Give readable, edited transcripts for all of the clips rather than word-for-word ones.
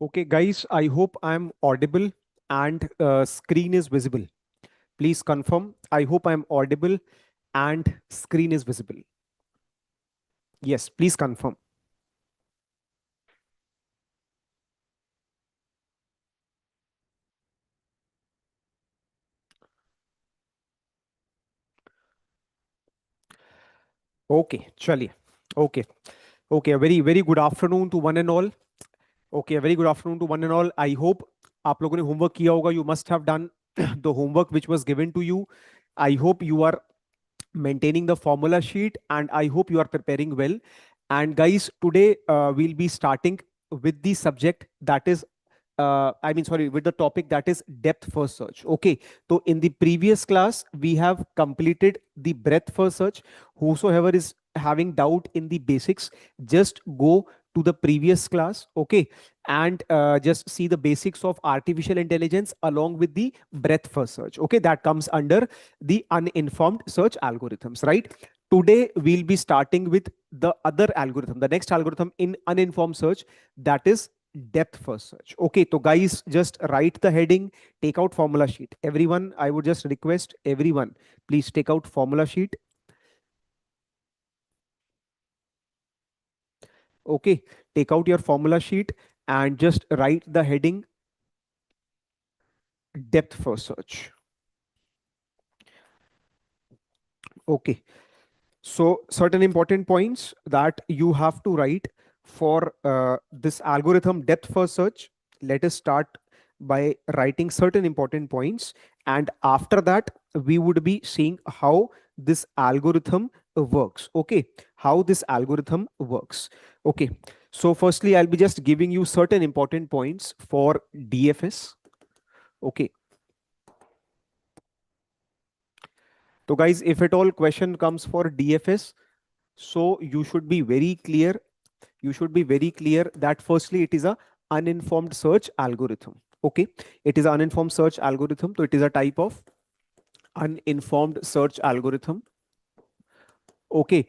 Okay, guys, I hope I'm audible and screen is visible. Please confirm. I hope I'm audible and screen is visible. Yes, please confirm. Okay, chaliye. Okay, okay. A very good afternoon to one and all. Okay, a very good afternoon to one and all. I hope आप लोगों ने homework किया होगा. You must have done the homework which was given to you. I hope you are maintaining the formula sheet and I hope you are preparing well. And guys, today we'll be starting with the subject that is with the topic that is depth first search. Okay, so in the previous class we have completed the breadth first search. Whosoever is having doubt in the basics, just go to the previous class, okay, and just see the basics of artificial intelligence along with the breadth first search. Okay, that comes under the uninformed search algorithms, right? Today we'll be starting with the other algorithm, the next algorithm in uninformed search, that is depth first search. Okay, so guys, just write the heading, take out formula sheet. Everyone, I would just request everyone, please take out formula sheet. Okay, take out your formula sheet and just write the heading depth first search. Okay, so certain important points that you have to write for this algorithm depth first search. Let us start by writing certain important points, and after that we would be seeing how this algorithm works. Okay, how this algorithm works. Okay, so firstly I'll be just giving you certain important points for DFS. Okay, so guys, if at all question comes for DFS, so you should be very clear. You should be very clear that firstly it is a uninformed search algorithm. Okay, it is an uninformed search algorithm, so it is a type of uninformed search algorithm. Okay,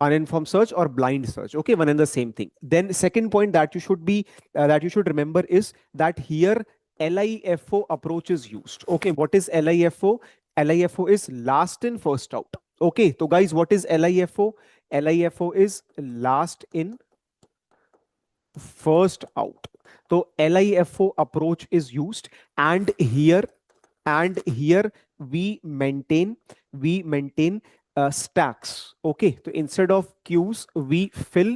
uninformed search or blind search. Okay, one and the same thing. Then second point that you should be that you should remember is that here LIFO approach is used. Okay, what is LIFO? LIFO is last in first out. Okay, so guys, what is LIFO? LIFO is last in first out. So LIFO approach is used, and here we maintain stacks. Okay, so instead of queues we fill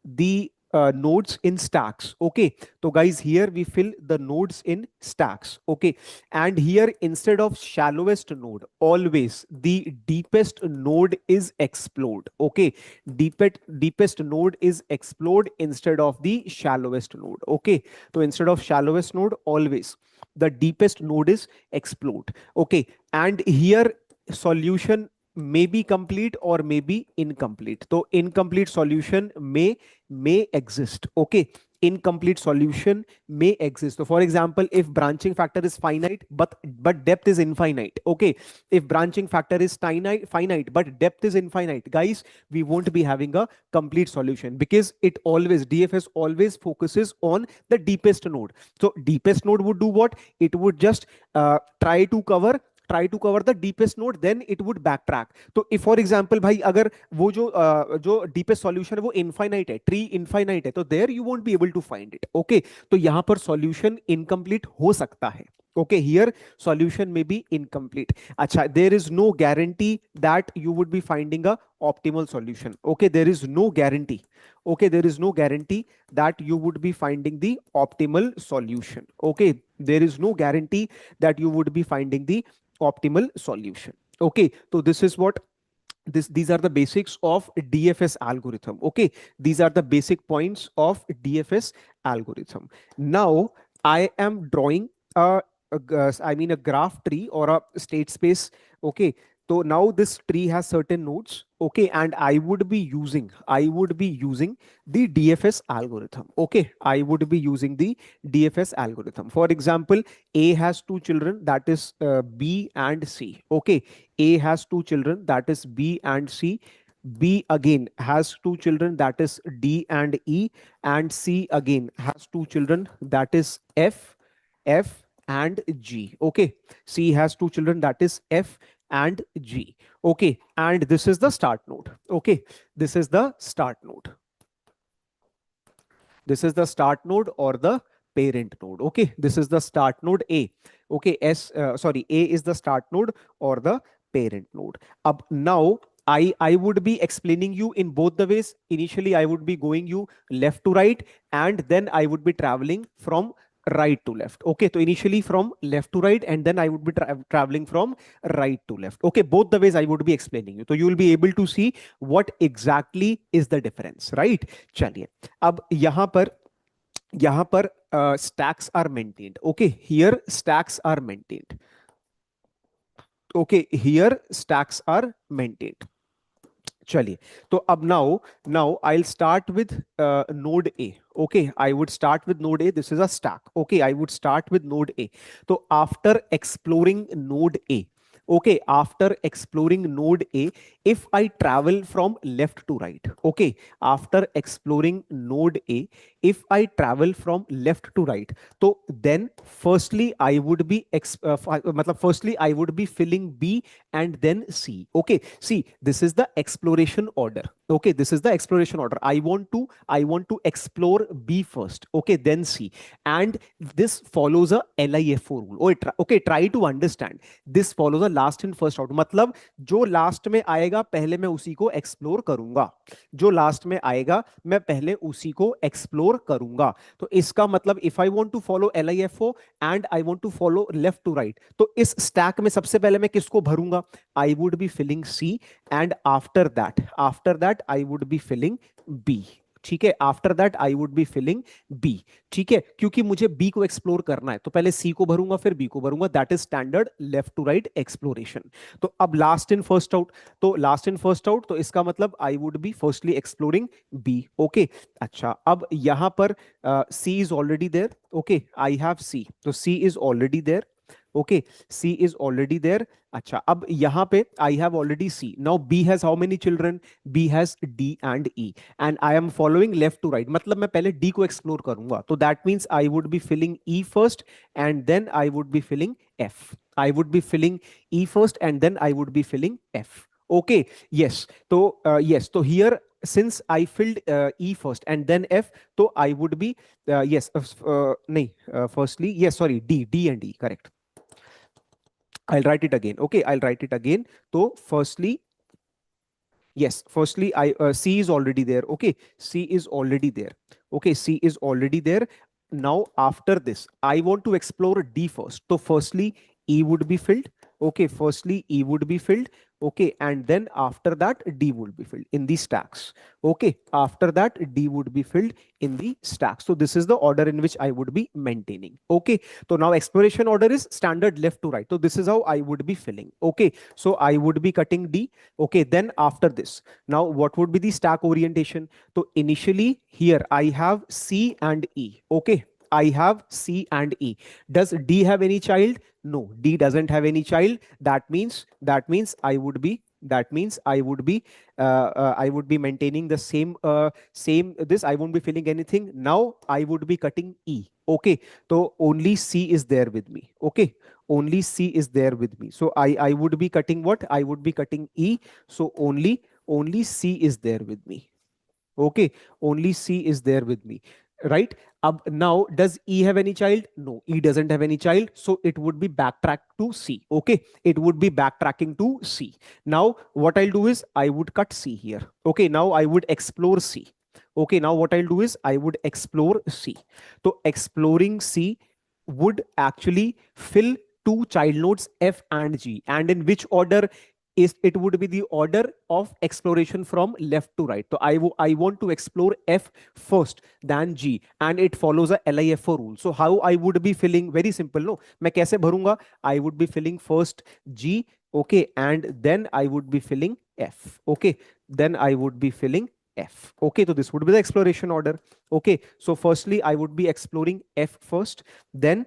the nodes in stacks. Okay, so guys, here we fill the nodes in stacks. Okay, and here instead of shallowest node, always the deepest node is explored. Okay, deepest node is explored instead of the shallowest node. Okay, so instead of shallowest node, always the deepest node is explored. Okay, and here solution may be complete or may be incomplete. So incomplete solution may exist. Okay, incomplete solution may exist. So for example, if branching factor is finite but depth is infinite. Okay, if branching factor is finite but depth is infinite, guys, we won't be having a complete solution, because it always, DFS always focuses on the deepest node. So deepest node would do what? It would just try to cover the deepest node, then it would backtrack. तो if for example भाई अगर वो जो deepest solution है वो infinite है, tree infinite है, तो there you won't be able to find it. Okay, तो यहाँ पर solution incomplete हो सकता है. Okay, here solution may be incomplete. अच्छा, there is no guarantee that you would be finding a optimal solution. Okay, there is no guarantee. Okay, there is no guarantee that you would be finding the optimal solution. Okay, there is no guarantee that you would be finding the optimal solution. Okay, so this is what these are the basics of DFS algorithm. Okay, these are the basic points of DFS algorithm. Now I am drawing a graph tree or a state space. Okay, so now this tree has certain nodes. Okay, and I would be using the DFS algorithm. Okay, I would be using the DFS algorithm. For example, A has two children, that is B and C. Okay, A has two children, that is B and C. B again has two children, that is D and E, and C again has two children, that is F and G. Okay, C has two children, that is F and G. Okay, and this is the start node. Okay, this is the start node. This is the start node or the parent node. Okay, this is the start node A. Okay, A is the start node or the parent node. Now I would be explaining you in both the ways. Initially I would be going you left to right, and then I would be traveling from right to left. Okay, so initially from left to right, and then I would be traveling from right to left. Okay, both the ways I would be explaining you, so you will be able to see what exactly is the difference, right? चलिए, अब यहाँ पर stacks are maintained. Okay, here stacks are maintained. Okay, here stacks are maintained. चलिए, तो अब now I'll start with node A. Okay, I would start with node A. This is a stack. Okay, I would start with node A. So after exploring node A, okay, after exploring node A, if I travel from left to right, okay, after exploring node A, if I travel from left to right, so then firstly I would be firstly I would be filling B and then C. Okay, see, this is the exploration order. Okay, this is the exploration order. I want to explore B first, okay, then C, and this follows a LIFO rule. Okay, try to understand. This follows a last in first out. मतलब जो last में आएगा पहले मैं उसी को explore करूंगा, जो लास्ट में आएगा मैं पहले उसी को एक्सप्लोर करूंगा. तो इसका मतलब if I want to follow LIFO and I want to follow left to right, तो इस स्टैक में सबसे पहले मैं किसको भरूंगा? I would be filling C, and after that I would be filling B. ठीक है, after that I would be filling B. ठीक है, क्योंकि मुझे B को एक्सप्लोर करना है तो पहले C को भरूंगा फिर B को भरूंगा. That is standard left to right exploration. तो अब लास्ट इन फर्स्ट आउट, तो लास्ट इन फर्स्ट आउट, तो इसका मतलब I would be firstly exploring B. Okay, अच्छा, अब यहां पर C is already there. Okay, I have C, तो C is already there. Okay, C is already there. अच्छा, अब यहाँ पे I have already C. Now B has how many children? B has D and E, and I am following left to right. मतलब मैं पहले D को explore करूंगा, तो that means I would be filling E first, and then I would be filling F. I would be filling E first, and then I would be filling F. Okay, yes. Yes. So here, since I filled E first and then F, so I would be नहीं, firstly, yes, sorry, D and E, correct. I'll write it again. Okay, I'll write it again. So firstly, yes, firstly, C is already there. Okay, C is already there. Okay, C is already there. Now after this, I want to explore D first. So firstly, E would be filled. Okay, firstly E would be filled. Okay, and then after that D would be filled in the stacks. Okay, after that D would be filled in the stacks. So this is the order in which I would be maintaining. Okay, so now exploration order is standard left to right. So this is how I would be filling. Okay, so I would be cutting D. Okay, then after this, now what would be the stack orientation? So initially here I have C and E. Okay, I have C and E. Does D have any child? No, D doesn't have any child. That means I would be maintaining the same this. I won't be filling anything. Now I would be cutting E. Okay, so only C is there with me. Okay, only C is there with me. So I would be cutting what? I would be cutting E. So only C is there with me. Okay, only C is there with me, right? Now, does E have any child? No, E doesn't have any child. So it would be backtrack to C. Okay, it would be backtracking to C. Now, what I'll do is I would cut C here. Okay, now I would explore C. Okay, now what I'll do is I would explore C. So exploring C would actually fill two child nodes F and G. And in which order? It would be the order of exploration from left to right. So I want to explore F first, then G, and it follows a LIFO rule. So how I would be filling? Very simple, no? मैं कैसे भरूंगा? I would be filling first G, okay, and then I would be filling F. Okay, then I would be filling F. Okay, so this would be the exploration order. Okay, so firstly I would be exploring F first, then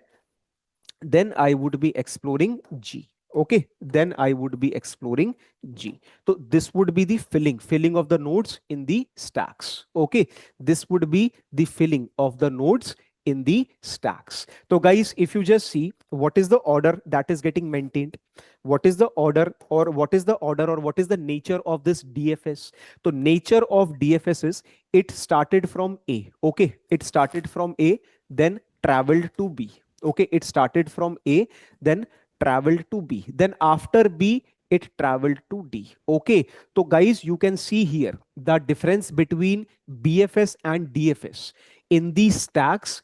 I would be exploring G. Okay, then I would be exploring G. So this would be the filling of the nodes in the stacks. Okay, this would be the filling of the nodes in the stacks. So guys, if you just see what is the order that is getting maintained, what is the order or what is the order or what is the nature of this DFS? So nature of DFS is it started from A. Okay, it started from A, then traveled to B. Okay, it started from A, then traveled to B. Then after B, it traveled to D. Okay. So guys, you can see here the difference between BFS and DFS. In these stacks,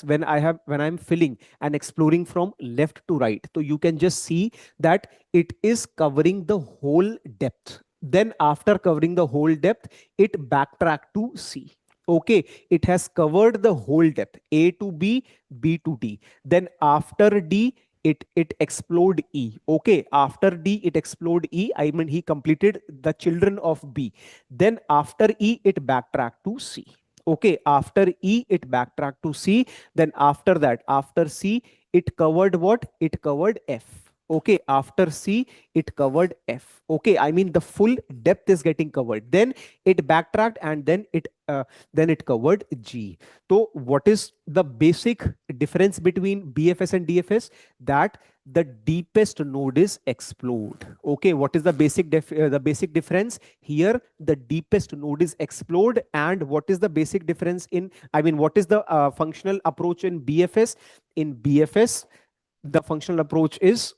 when I'm filling and exploring from left to right, so you can just see that it is covering the whole depth. Then after covering the whole depth, it backtracked to C. Okay, it has covered the whole depth, A to B, B to D. Then after D, it explored E. Okay, after D, it explored E. I mean, he completed the children of B. Then after E, it backtracked to C. Okay, after E, it backtracked to C. Then after that, after C, it covered what? It covered F. Okay, after C, it covered F. Okay, I mean the full depth is getting covered. Then it backtracked and then it covered G. So what is the basic difference between BFS and DFS? That the deepest node is explored. Okay, what is the basic difference here? The deepest node is explored. And what is the basic difference in, I mean, what is the functional approach in BFS? In BFS, the functional approach is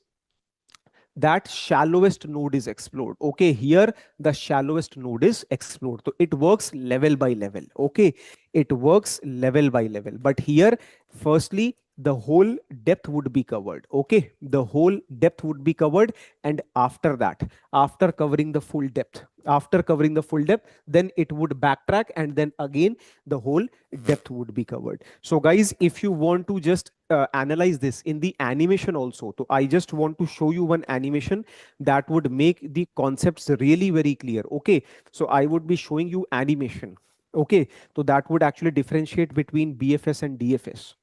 that shallowest node is explored. Okay, here the shallowest node is explored. So it works level by level. Okay, it works level by level. But here, firstly, the whole depth would be covered. Okay, the whole depth would be covered. And after that, after covering the full depth, then it would backtrack and then again the whole depth would be covered. So guys, if you want to just analyze this in the animation also, so I just want to show you one animation that would make the concepts really very clear. Okay, so I would be showing you animation. Okay, so that would actually differentiate between BFS and DFS.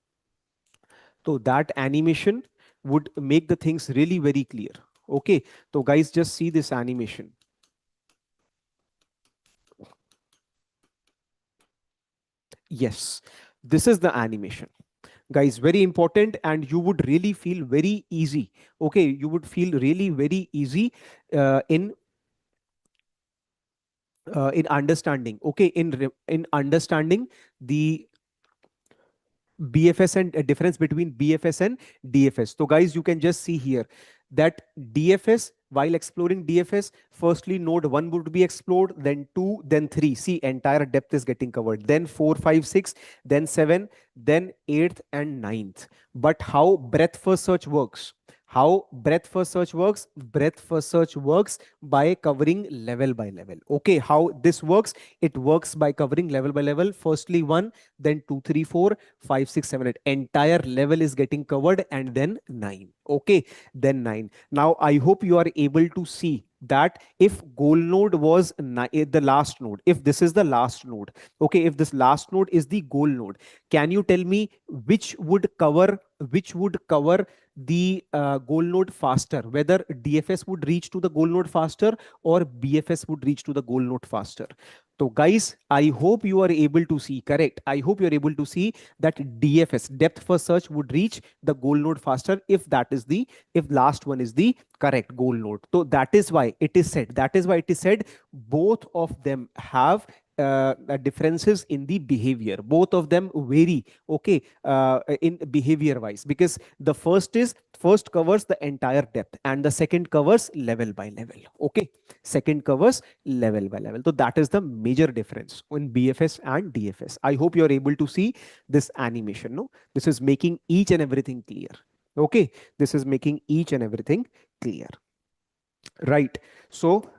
So that animation would make the things really very clear. Okay, so guys, just see this animation. Yes, this is the animation. Guys, very important, and you would really feel very easy. Okay, you would feel really very easy in understanding. Okay, in understanding the BFS and difference between BFS and DFS. So guys, you can just see here that DFS, while exploring DFS, firstly node 1 would be explored, then 2, then 3. See, entire depth is getting covered. Then 4, 5, 6, then 7, then 8th and 9th. But how breadth first search works? How breadth first search works? Breadth first search works by covering level by level. Okay, how this works? It works by covering level by level. Firstly 1, then 2, 3, 4, 5, 6, 7, 8. Entire level is getting covered, and then 9. Okay, then 9. Now I hope you are able to see that if goal node was the last node, if this is the last node, okay, if this last node is the goal node, can you tell me which would cover the goal node faster, whether DFS would reach to the goal node faster or BFS would reach to the goal node faster? So guys, I hope you are able to see, correct? I hope you're able to see that DFS, depth first search, would reach the goal node faster if last one is the correct goal node. So that is why it is said both of them have differences in the behavior. Both of them vary, okay, in behavior wise, because the first covers the entire depth and the second covers level by level. Okay, second covers level by level. So that is the major difference in BFS and DFS. I hope you're able to see this animation. No, this is making each and everything clear. Okay, this is making each and everything clear. Right. So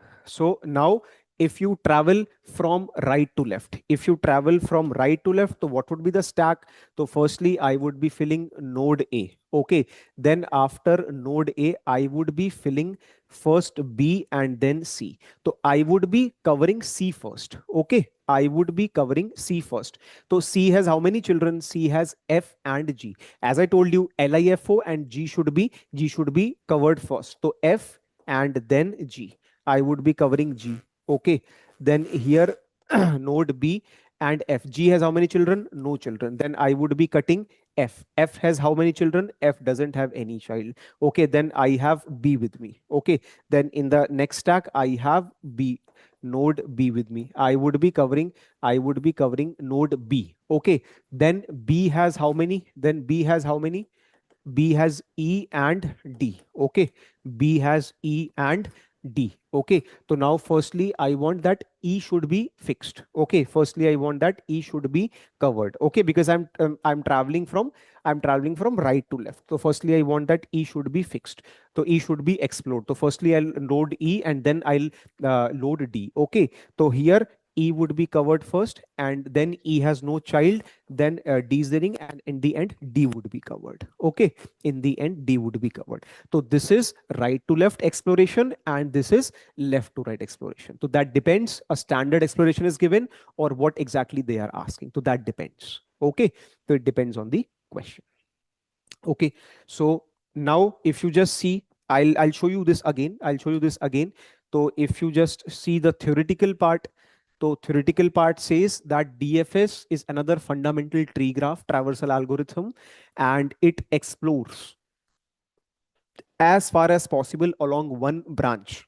now if you travel from right to left, if you travel from right to left, so what would be the stack? So firstly, I would be filling node A. Okay. Then after node A, I would be filling first B and then C. So I would be covering C first. Okay. I would be covering C first. So C has how many children? C has F and G. As I told you, LIFO and G should be covered first. So F and then G. I would be covering G. Okay. Then here node B and F. G has how many children? No children. Then I would be cutting F. F has how many children? F doesn't have any child. Okay. Then I have B with me. Okay. Then in the next stack, I have B, node B with me. I would be covering node B. Okay. Then B has how many? Then B has how many? B has E and D. Okay. B has E and D. Okay. So now firstly, I want that E should be fixed. Okay. Firstly, I want that E should be covered. Okay. Because I'm traveling from right to left. So firstly, I want that E should be fixed. So E should be explored. So firstly, I'll load E and then I'll load D. Okay. So here E would be covered first, and then E has no child, then D is the ring, and in the end, D would be covered. Okay. In the end, D would be covered. So this is right to left exploration, and this is left to right exploration. So that depends. A standard exploration is given, or what exactly they are asking. So that depends. Okay. So it depends on the question. Okay. So now if you just see, I'll show you this again. I'll show you this again. So if you just see the theoretical part, so theoretical part says that DFS is another fundamental tree graph traversal algorithm, and it explores as far as possible along one branch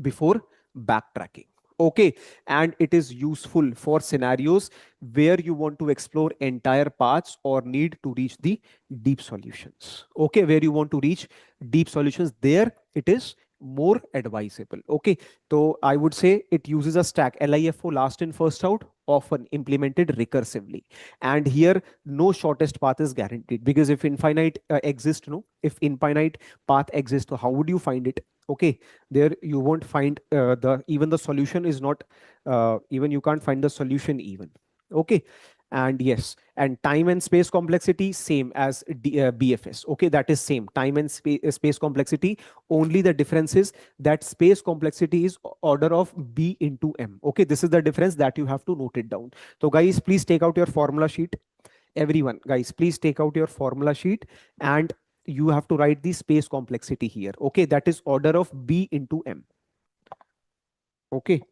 before backtracking. Okay. And it is useful for scenarios where you want to explore entire paths or need to reach the deep solutions. Okay. Where you want to reach deep solutions, there it is more advisable. Okay. So I would say it uses a stack LIFO, last in first out, often implemented recursively. And here no shortest path is guaranteed, because if infinite exists, no, if infinite path exists, so how would you find it? Okay. There you won't find the solution is not even, you can't find the solution even. Okay. And yes, and time and space complexity same as BFS. Okay. That is same time and space complexity. Only the difference is that space complexity is order of B into M. Okay. This is the difference that you have to note it down. So guys, please take out your formula sheet. Everyone, guys, please take out your formula sheet, and you have to write the space complexity here. Okay. That is order of B into M. Okay.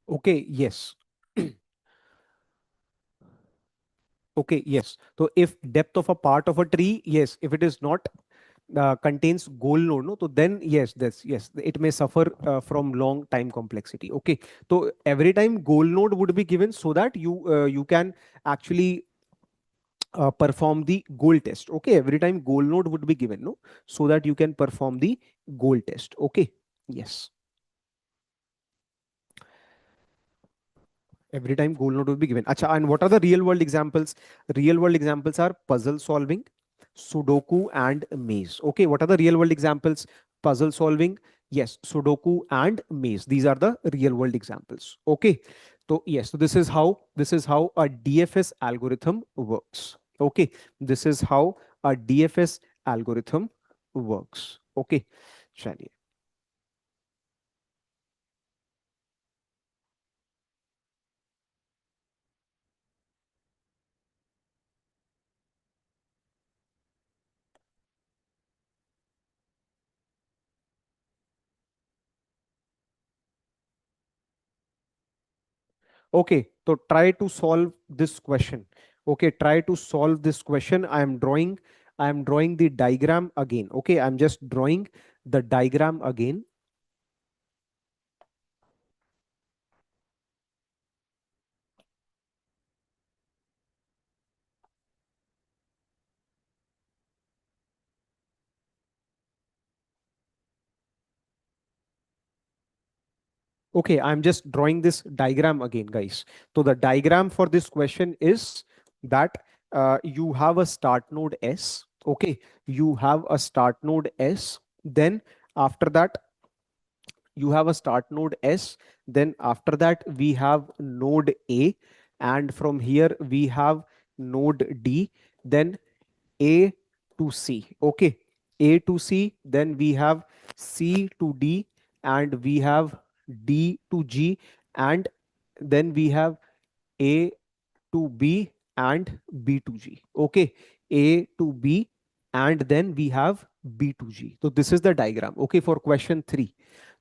Okay. Yes. Okay. Yes. So if depth of a part of a tree, yes, if it is not contains goal node, no, so then yes, yes, it may suffer from long time complexity. Okay. So every time goal node would be given so that you can actually perform the goal test. Okay. Every time goal node would be given, no, so that you can perform the goal test. Okay. Yes. Every time goal node will be given. Acha, and what are the real world examples? Real world examples are puzzle solving, Sudoku, and maze. Okay, what are the real world examples? Puzzle solving, Yes, Sudoku and maze. These are the real world examples. Okay. So yes, so this is how a DFS algorithm works. Okay. This is how a DFS algorithm works. Okay. Chaliye. Okay, so try to solve this question. Okay, try to solve this question. I am drawing the diagram again. Okay, I'm just drawing the diagram again. Okay, I'm just drawing this diagram again, guys. So the diagram for this question is that you have a start node S. Okay, you have a start node S. Then after that, you have a start node S. Then after that, we have node A. And from here, we have node D. Then A to C. Okay. A to C. Then we have C to D. And we have D to G. And then we have A to B and B to G. Okay. A to B. And then we have B to G. So this is the diagram. Okay. For question 3.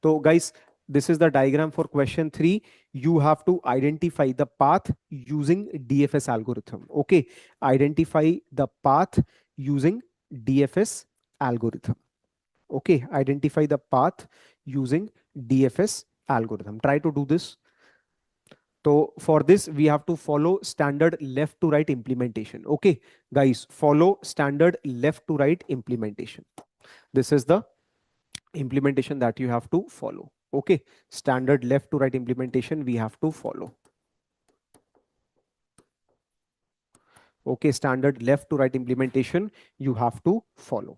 So guys, this is the diagram for question 3. You have to identify the path using DFS algorithm. Okay. Identify the path using DFS algorithm. Okay. Identify the path using DFS algorithm. Try to do this. So for this, we have to follow standard left to right implementation. Okay, guys, follow standard left to right implementation. This is the implementation that you have to follow. Okay, standard left to right implementation we have to follow. Okay, standard left to right implementation you have to follow.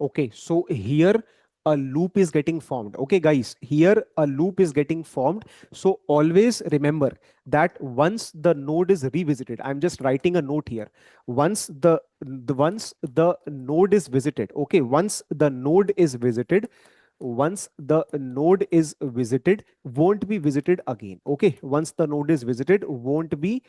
Okay, so here a loop is getting formed. Okay, guys, here a loop is getting formed. So always remember that once the node is revisited, I'm just writing a note here. Once the node is visited, okay, once the node is visited, won't be visited again. Okay, once the node is visited, won't be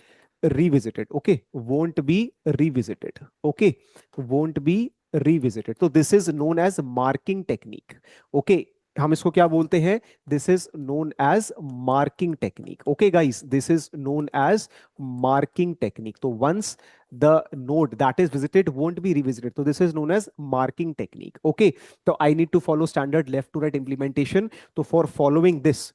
revisited. Okay, won't be revisited. Okay, won't be revisited. So this is known as marking technique. Okay, हम इसको क्या बोलते हैं? This is known as marking technique. Okay, guys, this is known as marking technique. So once the node that is visited won't be revisited, so this is known as marking technique. Okay, so I need to follow standard left to right implementation. So for following this,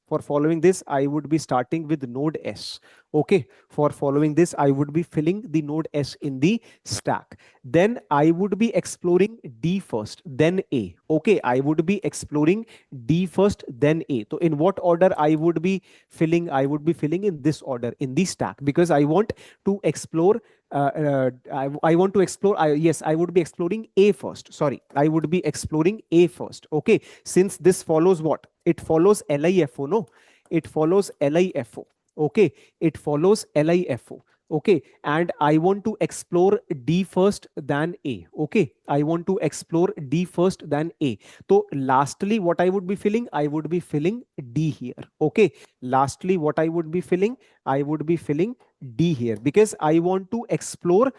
I would be starting with node S. Okay, for following this, I would be filling the node S in the stack. Then I would be exploring D first, then A. Okay, I would be exploring D first, then A. So in what order I would be filling? I would be filling in this order in the stack, because I want to explore. I want to explore. Yes, I would be exploring A first. Sorry, I would be exploring A first. Okay, since this follows what? It follows LIFO. No, it follows LIFO. Okay, it follows LIFO. Okay, and I want to explore D first than A. Okay, I want to explore D first than A. So lastly, what I would be filling? I would be filling D here. Okay, lastly, what I would be filling? I would be filling D here, because I want to explore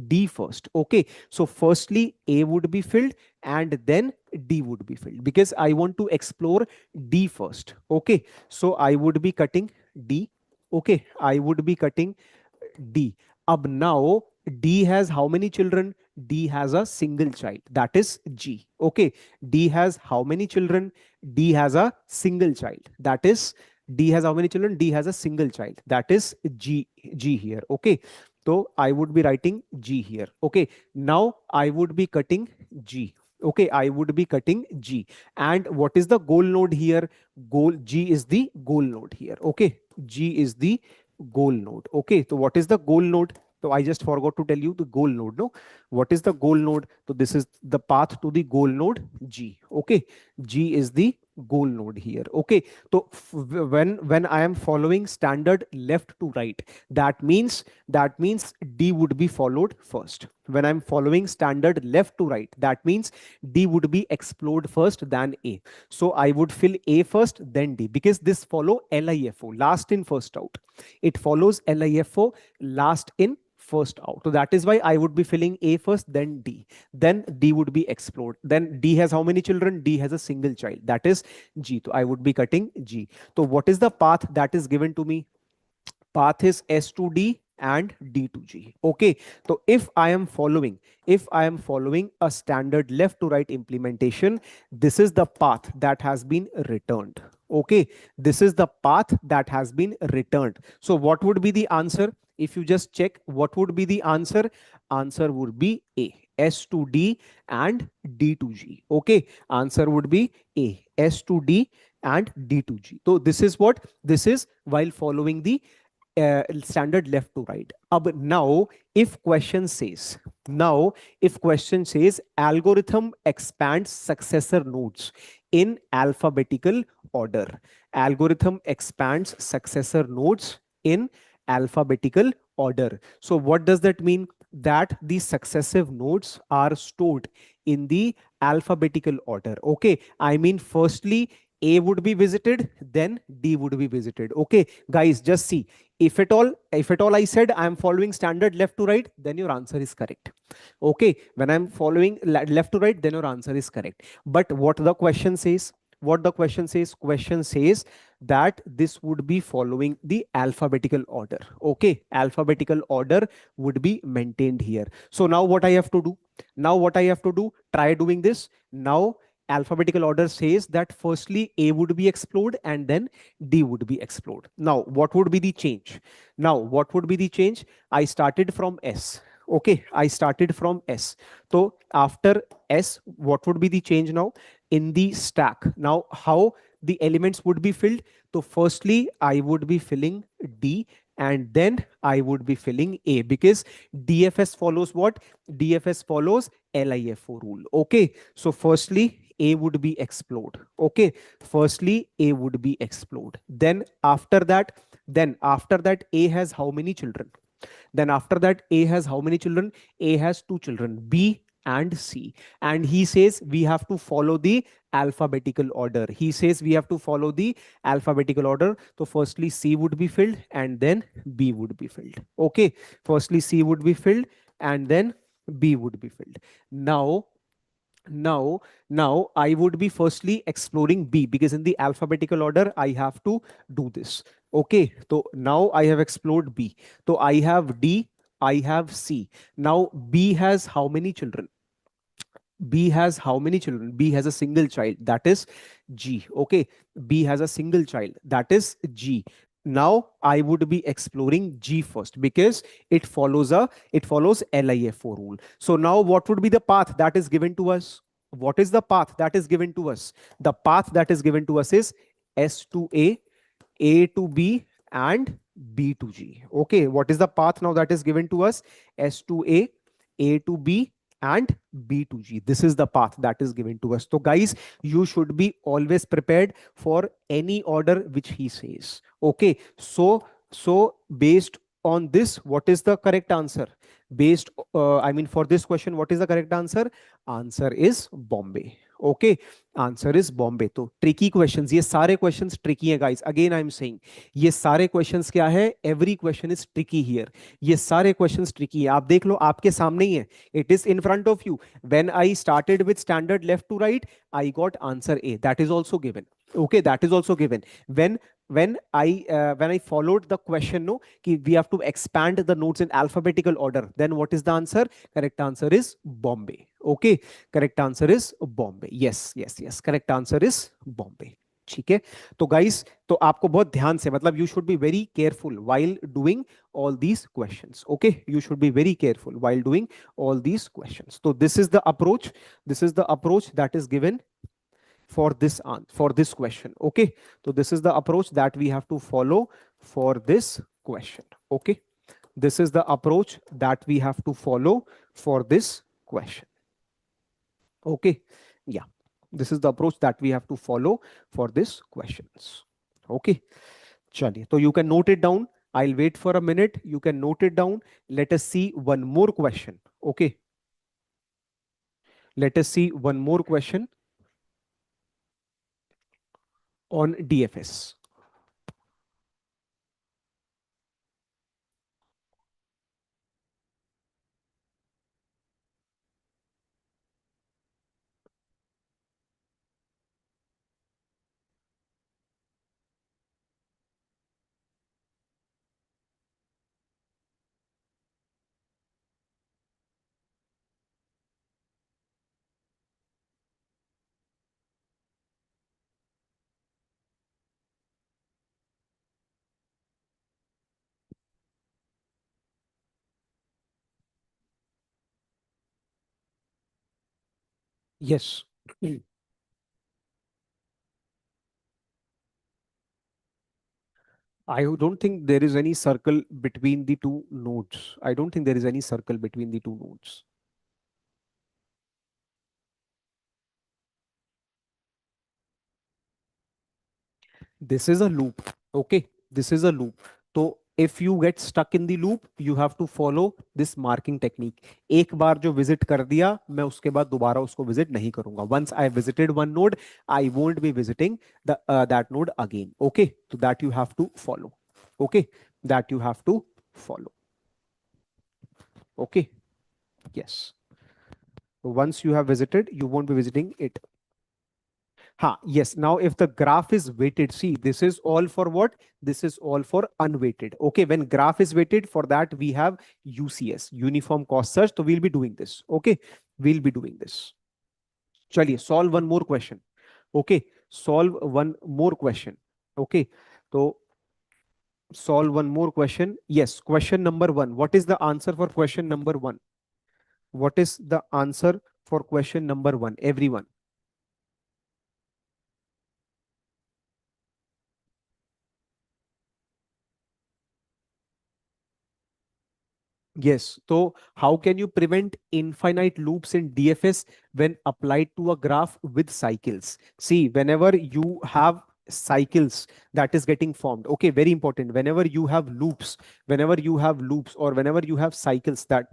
D first. Okay, so firstly A would be filled and then D would be filled, because I want to explore D first. Okay, so I would be cutting D. Okay, I would be cutting D. Ab now D has how many children? D has a single child, that is G. Okay, D has how many children? D has a single child, that is D has how many children? D has a single child, that is G here. Okay, so I would be writing G here. Okay, now I would be cutting G. Okay, I would be cutting G. And what is the goal node here? G is the goal node here. Okay, G is the goal node. Okay, so what is the goal node? So I just forgot to tell you the goal node. No, what is the goal node? So this is the path to the goal node G. Okay, G is the goal node here. Okay, so when I am following standard left to right, that means D would be followed first. When I'm following standard left to right, that means D would be explored first than A. So I would fill A first, then D, because this follow LIFO, last in first out. It follows LIFO, last in first out. So that is why I would be filling A first, then D. Then D would be explored. Then D has how many children? D has a single child. That is G. So I would be cutting G. So what is the path that is given to me? Path is S to D and D to G. Okay, so if I am following a standard left to right implementation, this is the path that has been returned. Okay, this is the path that has been returned. So what would be the answer? If you just check, what would be the answer? Answer would be A, S to D and D to G. Okay, answer would be A, S to D and D to G. So this is what this is while following the standard left to right. Now if question says algorithm expands successor nodes in alphabetical order, algorithm expands successor nodes in alphabetical order. So what does that mean? That the successive nodes are stored in the alphabetical order. Okay, I mean firstly A would be visited, then D would be visited. Okay, guys, just see. If at all I said I am following standard left to right, then your answer is correct. Okay, when I'm following left to right, then your answer is correct. But what the question says? Question says that this would be following the alphabetical order. Okay, alphabetical order would be maintained here. So now what I have to do? Try doing this. Now alphabetical order says that firstly A would be explored and then D would be explored. Now what would be the change? I started from S. Okay, I started from S. So after S, what would be the change now? In the stack. Now how the elements would be filled? So firstly I would be filling D and then I would be filling A, because DFS follows what? DFS follows LIFO rule. Okay, so firstly A would be explored. Okay, firstly A would be explored. Then after that A has how many children? Then after that A has how many children? A has 2 children, B and C. And he says we have to follow the alphabetical order. So firstly C would be filled and then B would be filled. Okay, firstly C would be filled and then B would be filled. Now I would be firstly exploring B, because in the alphabetical order I have to do this. Okay, so now I have explored B. So I have D, I have C. Now B has how many children? B has how many children? B has a single child, that is G. Okay, B has a single child, that is G. Now I would be exploring G first, because it follows LIFO rule. So now what would be the path that is given to us? What is the path that is given to us? The path that is given to us is S to A to B and B to G. Okay, what is the path now that is given to us? S to A to B and B to G. This is the path that is given to us. So guys, you should be always prepared for any order which he says. Okay, so based on this, what is the correct answer? For this question, what is the correct answer? Answer is Bombay. Okay, answer is Bombay. तो tricky questions, ये सारे questions tricky है guys. Again I am saying, ये सारे questions क्या है? Every question is tricky here. ये सारे questions tricky है. आप देख लो, आपके सामने ही है. It is in front of you. When I started with standard left to right, I got answer A. That is also given. Okay, that is also given. When I followed the question, no, we have to expand the nodes in alphabetical order, then what is the answer? Correct answer is Bombay. Okay, correct answer is Bombay. Yes, correct answer is Bombay. ठीक है। तो guys, तो आपको बहुत ध्यान से, मतलब you should be very careful while doing all these questions. Okay, you should be very careful while doing all these questions. So this is the approach, this is the approach that is given for for this question. Okay, so this is the approach that we have to follow for this question. Okay, this is the approach that we have to follow for this question. Okay, yeah, this is the approach that we have to follow for this questions. Okay, chaliye, so you can note it down. I'll wait for a minute, you can note it down. Let us see one more question. Okay, let us see one more question on DFS. Yes. I don't think there is any circle between the two nodes. I don't think there is any circle between the two nodes. This is a loop. Okay, this is a loop. So if you get stuck in the loop, you have to follow this marking technique. एक बार जो visit कर दिया, मैं उसके बाद दोबारा उसको visit नहीं करूंगा. Once I visited one node, I won't be visiting the that node again. Okay, so that you have to follow. Okay, that you have to follow. Okay, yes. Once you have visited, you won't be visiting it. Ha, yes. Now, if the graph is weighted, see, this is all for what? This is all for unweighted. Okay, when graph is weighted, for that we have UCS, Uniform Cost Search. So we'll be doing this. Okay, we'll be doing this. Chaliye, solve one more question. Okay, solve one more question. Okay, so solve one more question. Yes, question number one. What is the answer for question number one? What is the answer for question number one? Everyone. Yes. So how can you prevent infinite loops in DFS when applied to a graph with cycles? See, whenever you have cycles that is getting formed, okay, very important. Whenever you have loops, or whenever you have cycles that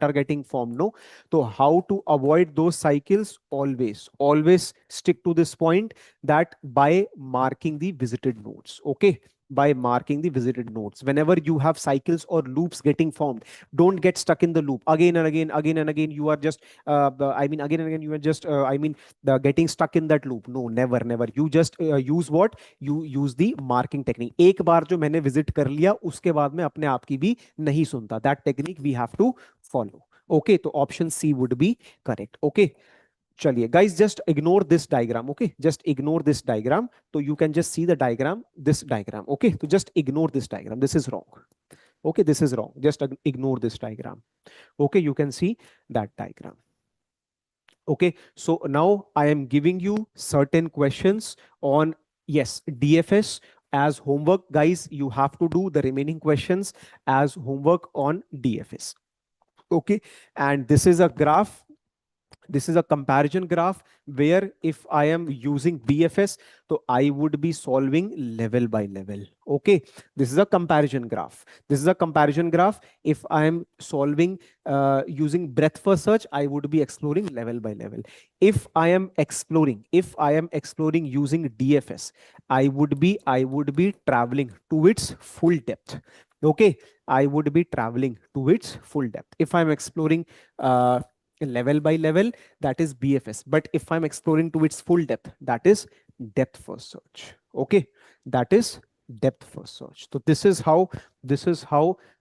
are getting formed, no. So how to avoid those cycles? Always stick to this point, that by marking the visited nodes. Okay, by marking the visited nodes. Whenever you have cycles or loops getting formed, don't get stuck in the loop again and again, you are just again and again you are just the getting stuck in that loop. No, never. You just use what? You use the marking technique. एक बार जो मैंने visit कर लिया, उसके बाद में अपने आप की भी नहीं सुनता. That technique we have to follow. Okay, तो option C would be correct. Okay, चलिए guys, just ignore this diagram. Okay, just ignore this diagram. So you can just see the diagram, this diagram. Okay, so just ignore this diagram, this is wrong. Okay, this is wrong, just ignore this diagram. Okay, you can see that diagram. Okay, so now I am giving you certain questions on, yes, DFS as homework. Guys, you have to do the remaining questions as homework on DFS. Okay, and this is a graph, this is a comparison graph, where if I am using DFS, so I would be solving level by level. Okay, this is a comparison graph. This is a comparison graph. If I am solving using breadth first search, I would be exploring level by level. If I am exploring using DFS, I would be traveling to its full depth. Okay, I would be traveling to its full depth. If I'm exploring level by level, that is BFS. But if I'm exploring to its full depth, that is depth first search. Okay, that is depth first search. So this is how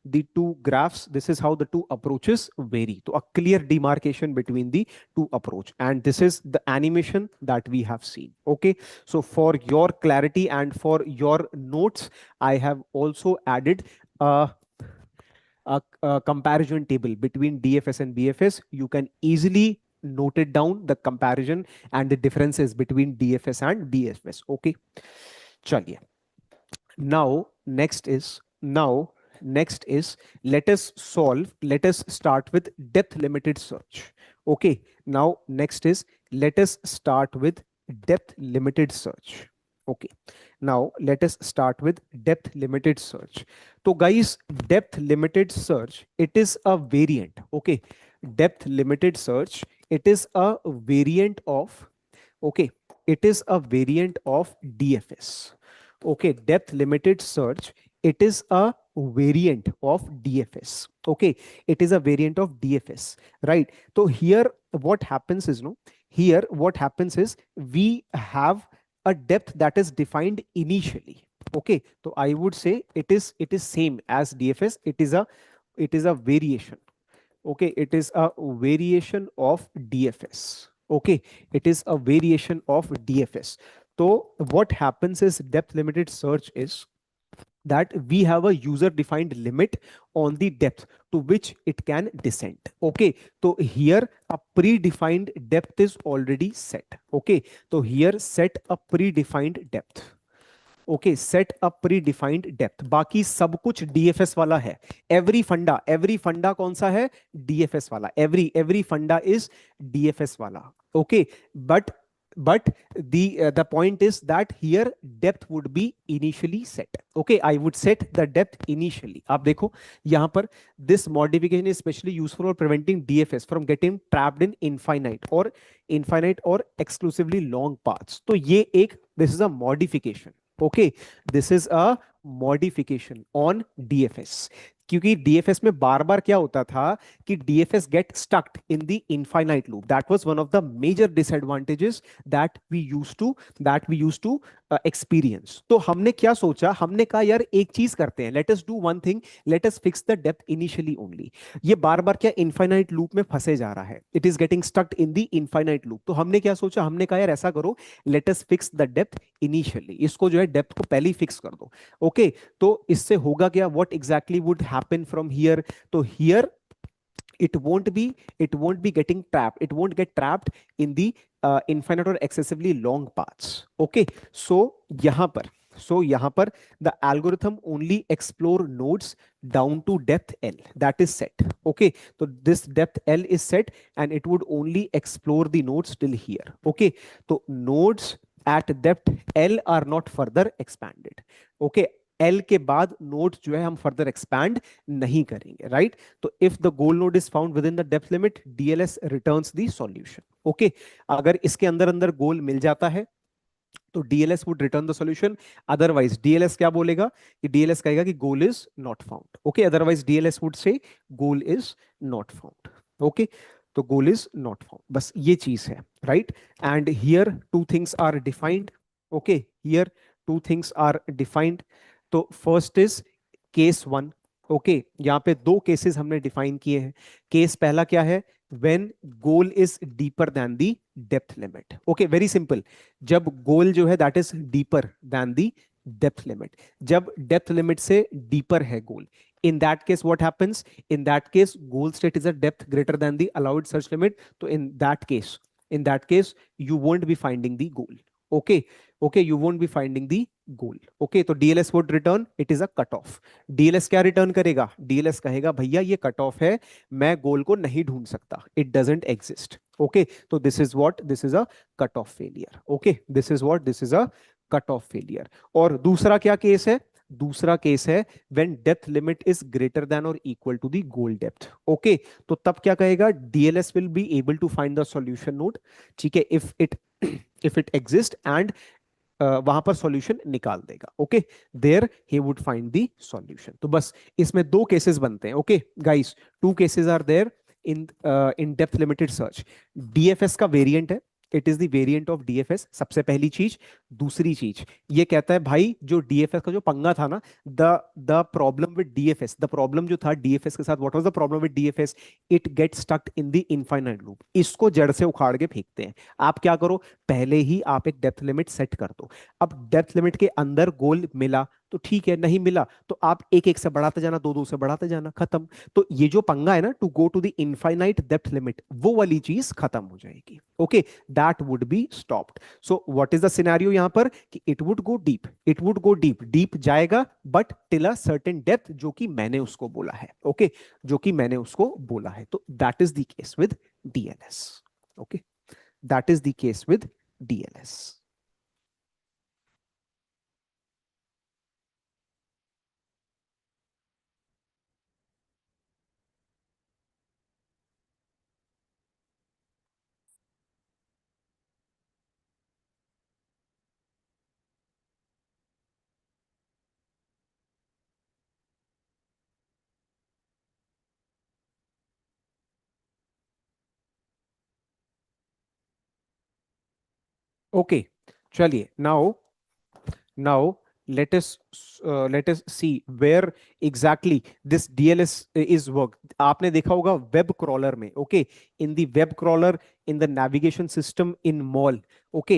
the two graphs, this is how the two approaches vary. So a clear demarcation between the two approach, and this is the animation that we have seen. Okay, so for your clarity and for your notes, I have also added a comparison table between DFS and BFS. You can easily note it down, the comparison and the differences between DFS and BFS. Okay, chaliye. Now next is let us start with depth limited search. Okay, now next is let us start with depth limited search. Okay, now let us start with depth limited search. So guys, depth limited search, it is a variant. Okay, depth limited search, it is a variant of, okay, it is a variant of DFS. Okay, depth limited search, it is a variant of DFS. Okay, it is a variant of DFS, right? So here what happens is, no, here what happens is we have a depth that is defined initially. Okay, so I would say it is same as DFS. It is a variation. Okay, it is a variation of DFS. Okay, it is a variation of DFS. So what happens is depth limited search is that we have a user defined limit on the depth to which it can descend. Okay, so here a predefined depth is already set. Okay, so here set a predefined depth. Okay, set a pre defined depth, बाकी सब कुछ DFS वाला है. Every फंडा कौन सा है? DFS वाला. एवरी फंडा इज डीएफएस वाला. Okay, but the point is that here depth would be initially set. Okay, I would set the depth initially. आप देखो यहाँ पर this modification is especially useful for preventing DFS from getting trapped in infinite or exclusively long paths. तो ये एक, this is a modification. Okay, this is a modification on DFS. क्योंकि DFS में बार बार क्या होता था कि DFS get stuck in the infinite loop. That was one of the major disadvantages that we used to experience. तो हमने क्या सोचा, हमने कहा यार एक चीज करते हैं, let us do one thing, let us fix the depth initially only. ये बार बार क्या infinite loop में फंसे जा रहा है, it is getting stuck in the infinite loop. तो हमने क्या सोचा, हमने कहा यार ऐसा करो, let us fix the depth initially. इसको जो है डेप्थ को पहले ही फिक्स कर दो. ओके, तो इससे होगा क्या, what exactly would happen from here? तो here it won't be getting trapped, it won't get trapped in the infinite or excessively long paths. Okay, so यहाँ पर the algorithm only explore nodes down to depth L, that is set. Okay, so this depth L is set and it would only explore the nodes till here. Okay, so nodes at depth L are not further expanded. Okay, L के बाद node जो है हम further expand नहीं करेंगे, right? तो if the goal node is found within the depth limit, DLS returns the solution. Okay, अगर इसके अंदर गोल मिल जाता है तो DLS would return the solution. Otherwise DLS क्या बोलेगा कि डीएलएस कहेगा कि goal is not found. Okay, otherwise DLS would say goal is not found. Okay, तो गोल इज नॉट फाउंड, बस ये चीज है, right? And here two things are defined. Okay, here two things are defined. तो first is case 1. Okay, यहाँ पे दो cases हमने डिफाइन किए हैं. केस पहला क्या है, when goal is deeper than the depth limit. Okay, very simple. जब गोल जो है that is deeper than the depth limit, जब डेप्थ लिमिट से डीपर है गोल, in that case what happens, in that case goal state is a depth greater than the allowed search limit. So in that case you won't be finding the goal. Okay, you won't be finding the goal. Okay, तो DLS would return, it is a cutoff. DLS क्या return करेगा, DLS कहेगा भैया ये cut off है, मैं गोल को नहीं ढूंढ सकता, it doesn't exist. Okay, तो this is a cut off failure. Okay, this is a cut off failure. और दूसरा क्या केस है, दूसरा केस है when depth limit is greater than or equal to the goal depth. Okay, तो तब क्या कहेगा, DLS will be able to find the solution node. ठीक है, if it exists and वहां पर सॉल्यूशन निकाल देगा. Okay, there he would find the solution. तो बस इसमें दो केसेस बनते हैं. Okay guys, two cases are there in depth limited search. DFS का वेरिएंट है, it is the variant of DFS, सबसे पहली चीज। दूसरी चीज ये कहता है भाई जो डीएफएस का जो पंगा था ना, the the problem with DFS, the problem जो था डीएफएस के साथ, what was the problem with DFS? It get stuck in the infinite loop. इसको जड़ से उखाड़ के फेंकते हैं। आप क्या करो, पहले ही आप एक डेप्थ लिमिट सेट कर दो। अब डेप्थ लिमिट के अंदर गोल मिला तो ठीक है, नहीं मिला तो आप एक एक से बढ़ाते जाना, दो दो से बढ़ाते जाना, खत्म। तो ये जो पंगा है ना, to go to the infinite depth limit, वो वाली चीज खत्म हो जाएगी। Okay, that would be stopped. So what is the scenario यहां पर कि it would go deep, it would go deep, deep जाएगा but till a certain depth, जो कि मैंने उसको बोला है। ओके, जो कि मैंने उसको बोला है। तो that is the case with DNS. Okay, that is the case with DNS. Okay, चलिए, now let us see where exactly this DLS is work. आपने देखा होगा वेब क्रॉलर में, okay, in the web crawler, in the navigation system in mall, okay,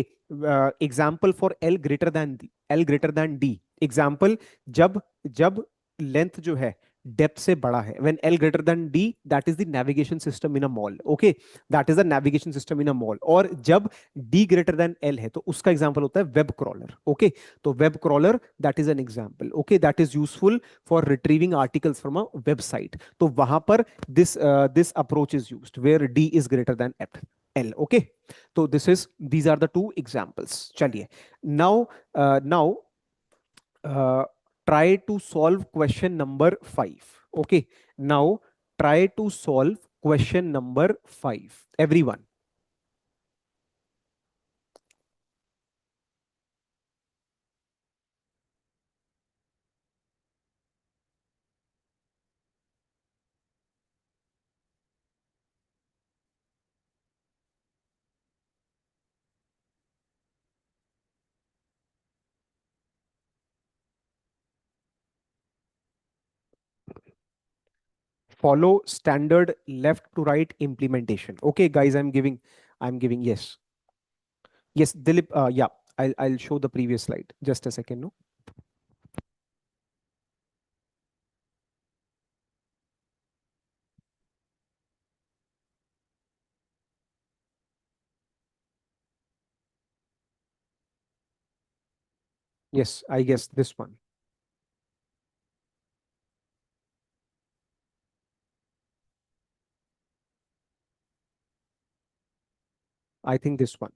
example for L greater than D example, जब जब length जो है depth से बड़ा है, when L greater than D, that is the navigation system in a mall. Okay, that is the navigation system in a mall. और जब D greater than L है तो उसका एग्जाम्पल होता है वेब क्रॉलर। ओके, तो web crawler that is an example, okay, that is useful for retrieving articles from a website. तो वहां पर this approach is used where D is greater than L. Okay, तो these are the two examples. चलिए, now try to solve question number 5. Okay, now try to solve question number 5, everyone. Follow standard left to right implementation. Okay, guys, I'm giving yes, Dilip, yeah, I'll show the previous slide, just a second. No, yes, I guess this one. I think this one.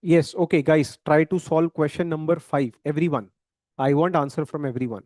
Yes, okay, guys, try to solve question number 5, everyone. I want answer from everyone.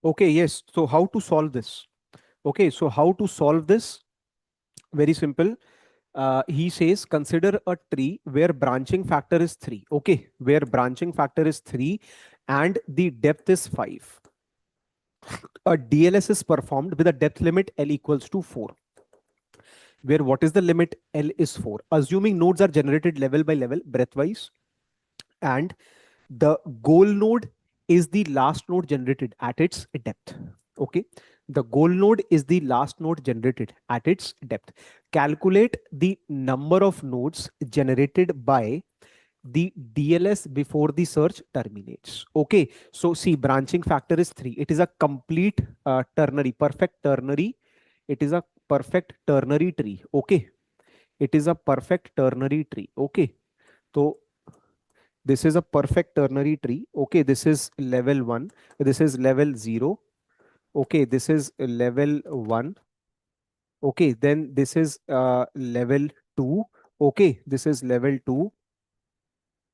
Okay, yes. So how to solve this? Okay, so how to solve this? Very simple. He says consider a tree where branching factor is 3. Okay, where branching factor is 3 and the depth is 5. A DLS is performed with a depth limit L equals to 4, where what is the limit? L is 4. Assuming nodes are generated level by level, breadthwise, and the goal node is the last node generated at its depth. Okay, the goal node is the last node generated at its depth. Calculate the number of nodes generated by the DLS before the search terminates. Okay, so see, branching factor is 3. It is a complete ternary, perfect ternary. It is a perfect ternary tree. Okay, it is a perfect ternary tree. Okay, so this is a perfect ternary tree. Okay, this is level 1. This is level 0. Okay, this is level 1. Okay, then this is level 2. Okay, this is level 2.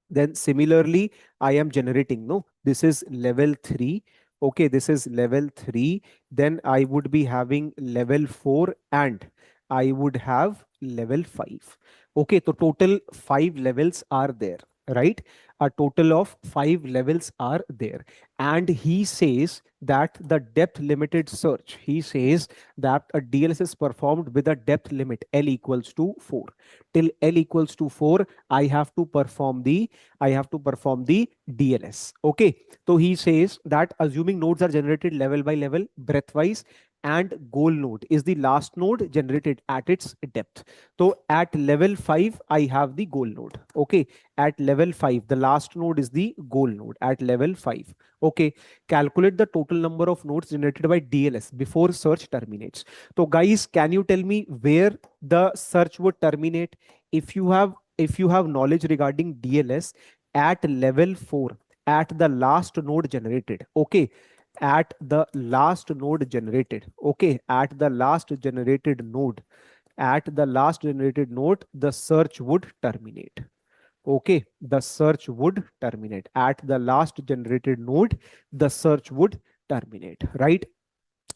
Then similarly, I am generating, no, this is level 3. Okay, this is level 3. Then I would be having level 4 and I would have level 5. Okay, so total 5 levels are there, right? A total of 5 levels are there. And he says that the depth limited search, he says that a DLS is performed with a depth limit L equals to 4. Till L equals to 4, I have to perform the DLS. Okay. So he says that assuming nodes are generated level by level, breadthwise, and goal node is the last node generated at its depth. So at level 5, I have the goal node. Okay. At level 5, the last node is the goal node at level 5. Okay. Calculate the total number of nodes generated by DLS before search terminates. So guys, can you tell me where the search would terminate? If you have knowledge regarding DLS, at level 4, at the last node generated. Okay, at the last node generated. Okay, at the last generated node, the search would terminate. Okay, the search would terminate at the last generated node. The search would terminate, right?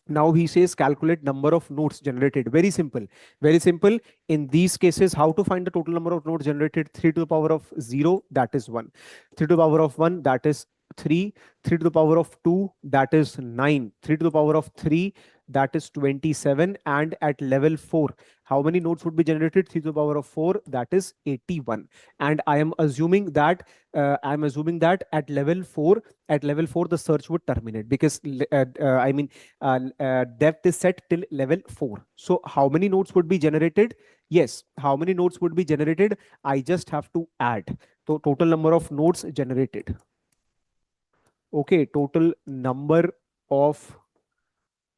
Now he says calculate number of nodes generated. Very simple, very simple. In these cases, how to find the total number of nodes generated? 3 to the power of 0, that is 1. 3 to the power of 1, that is 3. 3 to the power of 2, that is 9. 3 to the power of 3, that is 27. And at level 4, how many nodes would be generated? 3 to the power of 4, that is 81. And I am assuming that at level 4, the search would terminate, because depth is set till level 4. So how many nodes would be generated? Yes, how many nodes would be generated? I just have to add. So total number of nodes generated. Okay, total number of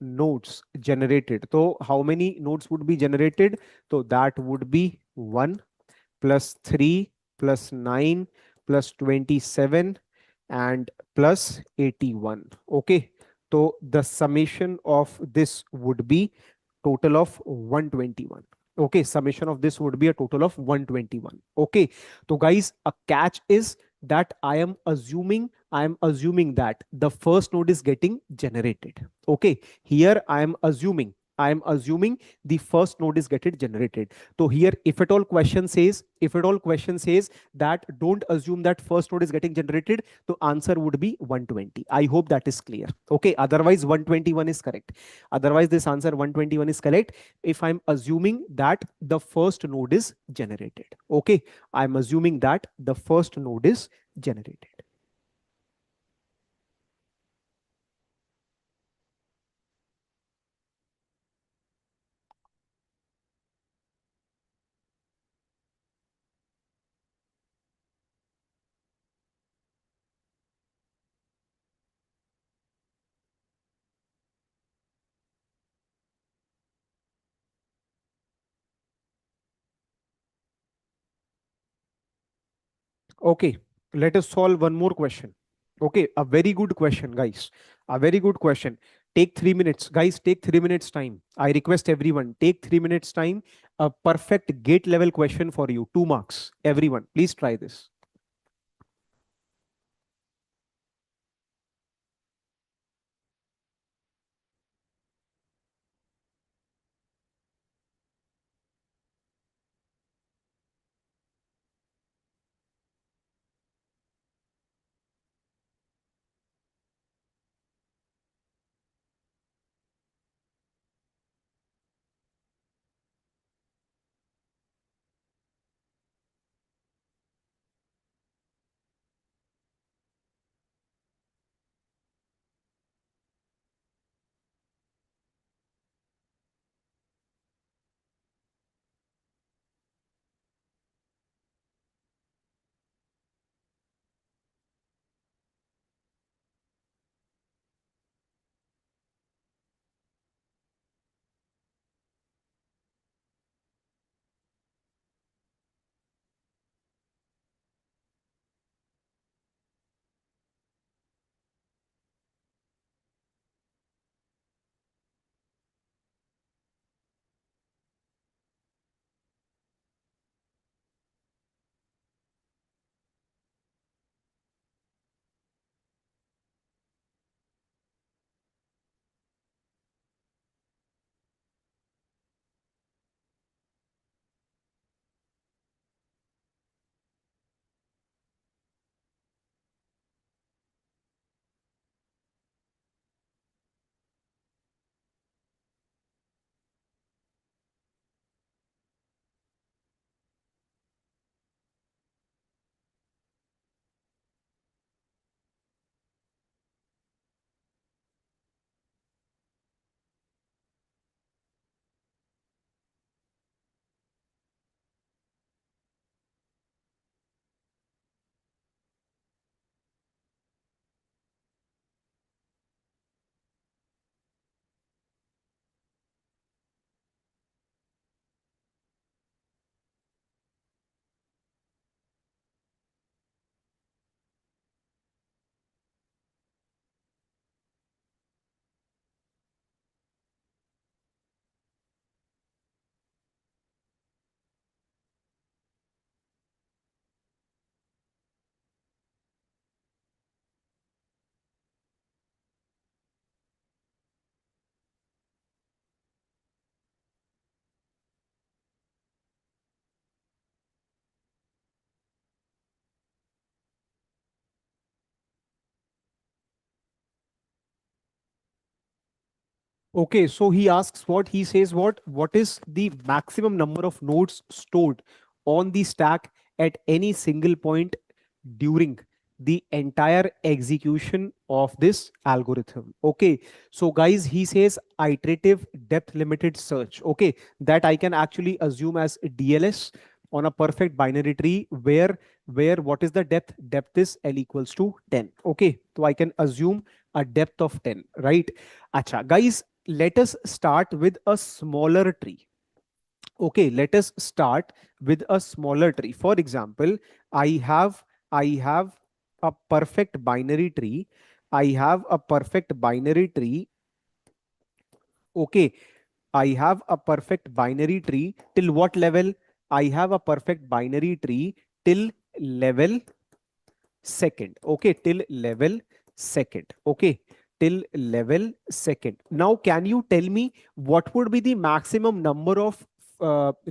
nodes generated. So how many nodes would be generated? So that would be 1 plus 3 plus 9 plus 27 and plus 81. Okay, so the summation of this would be total of 121. Okay, summation of this would be a total of 121. Okay, so guys, a catch is that I am assuming that the first node is getting generated. Okay, here I am assuming the first node is getting generated. So here, if at all question says that don't assume that first node is getting generated, the answer would be 120. I hope that is clear. Okay, otherwise 121 is correct. Otherwise this answer 121 is correct if I'm assuming that the first node is generated. Okay, I'm assuming that the first node is generated. Okay, let us solve one more question. Okay, a very good question, guys. A very good question. Take 3 minutes, guys. Take 3 minutes time. I request everyone take 3 minutes time. A perfect gate level question for you. 2 marks. Everyone, please try this. Okay, so he asks what he says what is the maximum number of nodes stored on the stack at any single point during the entire execution of this algorithm. Okay, so guys, he says iterative depth limited search. Okay, that I can actually assume as DLS on a perfect binary tree where what is the depth? Depth is L equals to 10. Okay, so I can assume a depth of 10, right? Acha, guys, let us start with a smaller tree. Okay, let us start with a smaller tree. For example, I have a perfect binary tree. I have a perfect binary tree. Okay, I have a perfect binary tree till what level? I have a perfect binary tree till level second. Okay, till level second. Okay, till level second. Now can you tell me what would be the maximum number of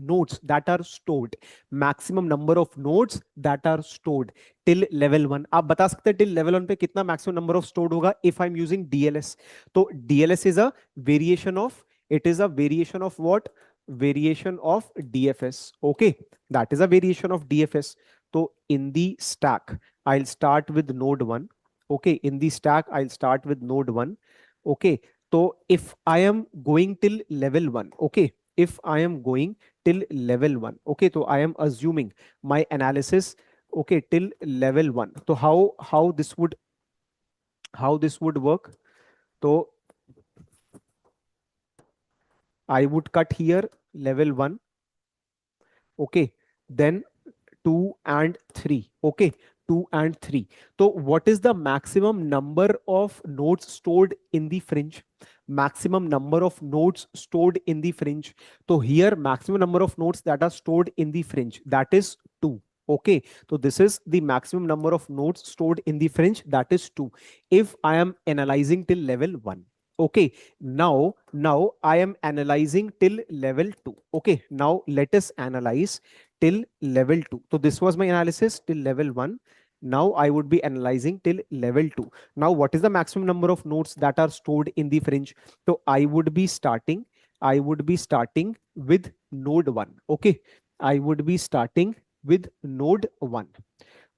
nodes that are stored? Maximum number of nodes that are stored till level 1. आप बता सकते हैं till level 1 पे कितना maximum number of stored होगा if I'm using DLS? तो DLS is a variation of, it is a variation of what? Variation of DFS. Okay, that is a variation of DFS. So in the stack I'll start with node 1. Okay, in the stack I'll start with node 1. Okay, so if I am going till level 1, okay, if I am going till level 1, okay, so I am assuming my analysis, okay, till level 1. So how this would work? So I would cut here level 1. Okay, then 2 and 3. Okay, 2 and 3. So what is the maximum number of nodes stored in the fringe? Maximum number of nodes stored in the fringe. So here maximum number of nodes that are stored in the fringe, that is 2. Okay, so this is the maximum number of nodes stored in the fringe, that is 2. If I am analyzing till level 1. Okay, now I am analyzing till level 2. Okay, now let us analyze till level 2. So this was my analysis till level 1. Now I would be analyzing till level 2. Now what is the maximum number of nodes that are stored in the fringe? So I would be starting with node 1. Okay, I would be starting with node 1.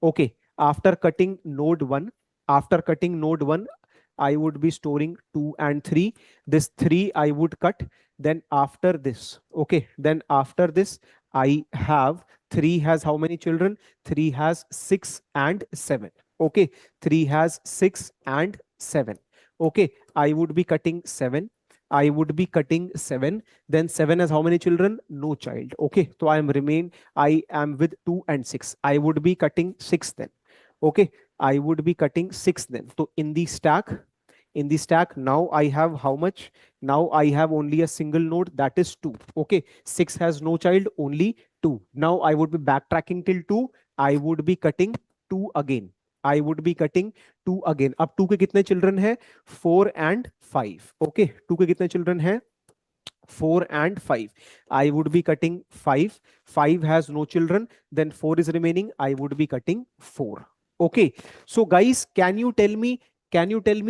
Okay, after cutting node 1, after cutting node 1, I would be storing 2 and 3. This 3 I would cut. Then after this, okay, then after this, I have 3 has how many children? 3 has 6 and 7. Okay, 3 has 6 and 7. Okay, I would be cutting 7. I would be cutting 7. Then 7 has how many children? No child. Okay, so I am with 2 and 6. I would be cutting 6 then. Okay, I would be cutting 6 then. So in the stack, now I have how much? Now I have only a single node, that is 2. Okay, 6 has no child, only 2. Now I would be backtracking till 2. I would be cutting 2 again. I would be cutting 2 again. अब 2 के कितने children है? 4 and 5. Okay, 2 के कितने children है? 4 and 5. I would be cutting 5. 5 has no children. Then 4 is remaining. I would be cutting 4. Okay. So guys, can you tell me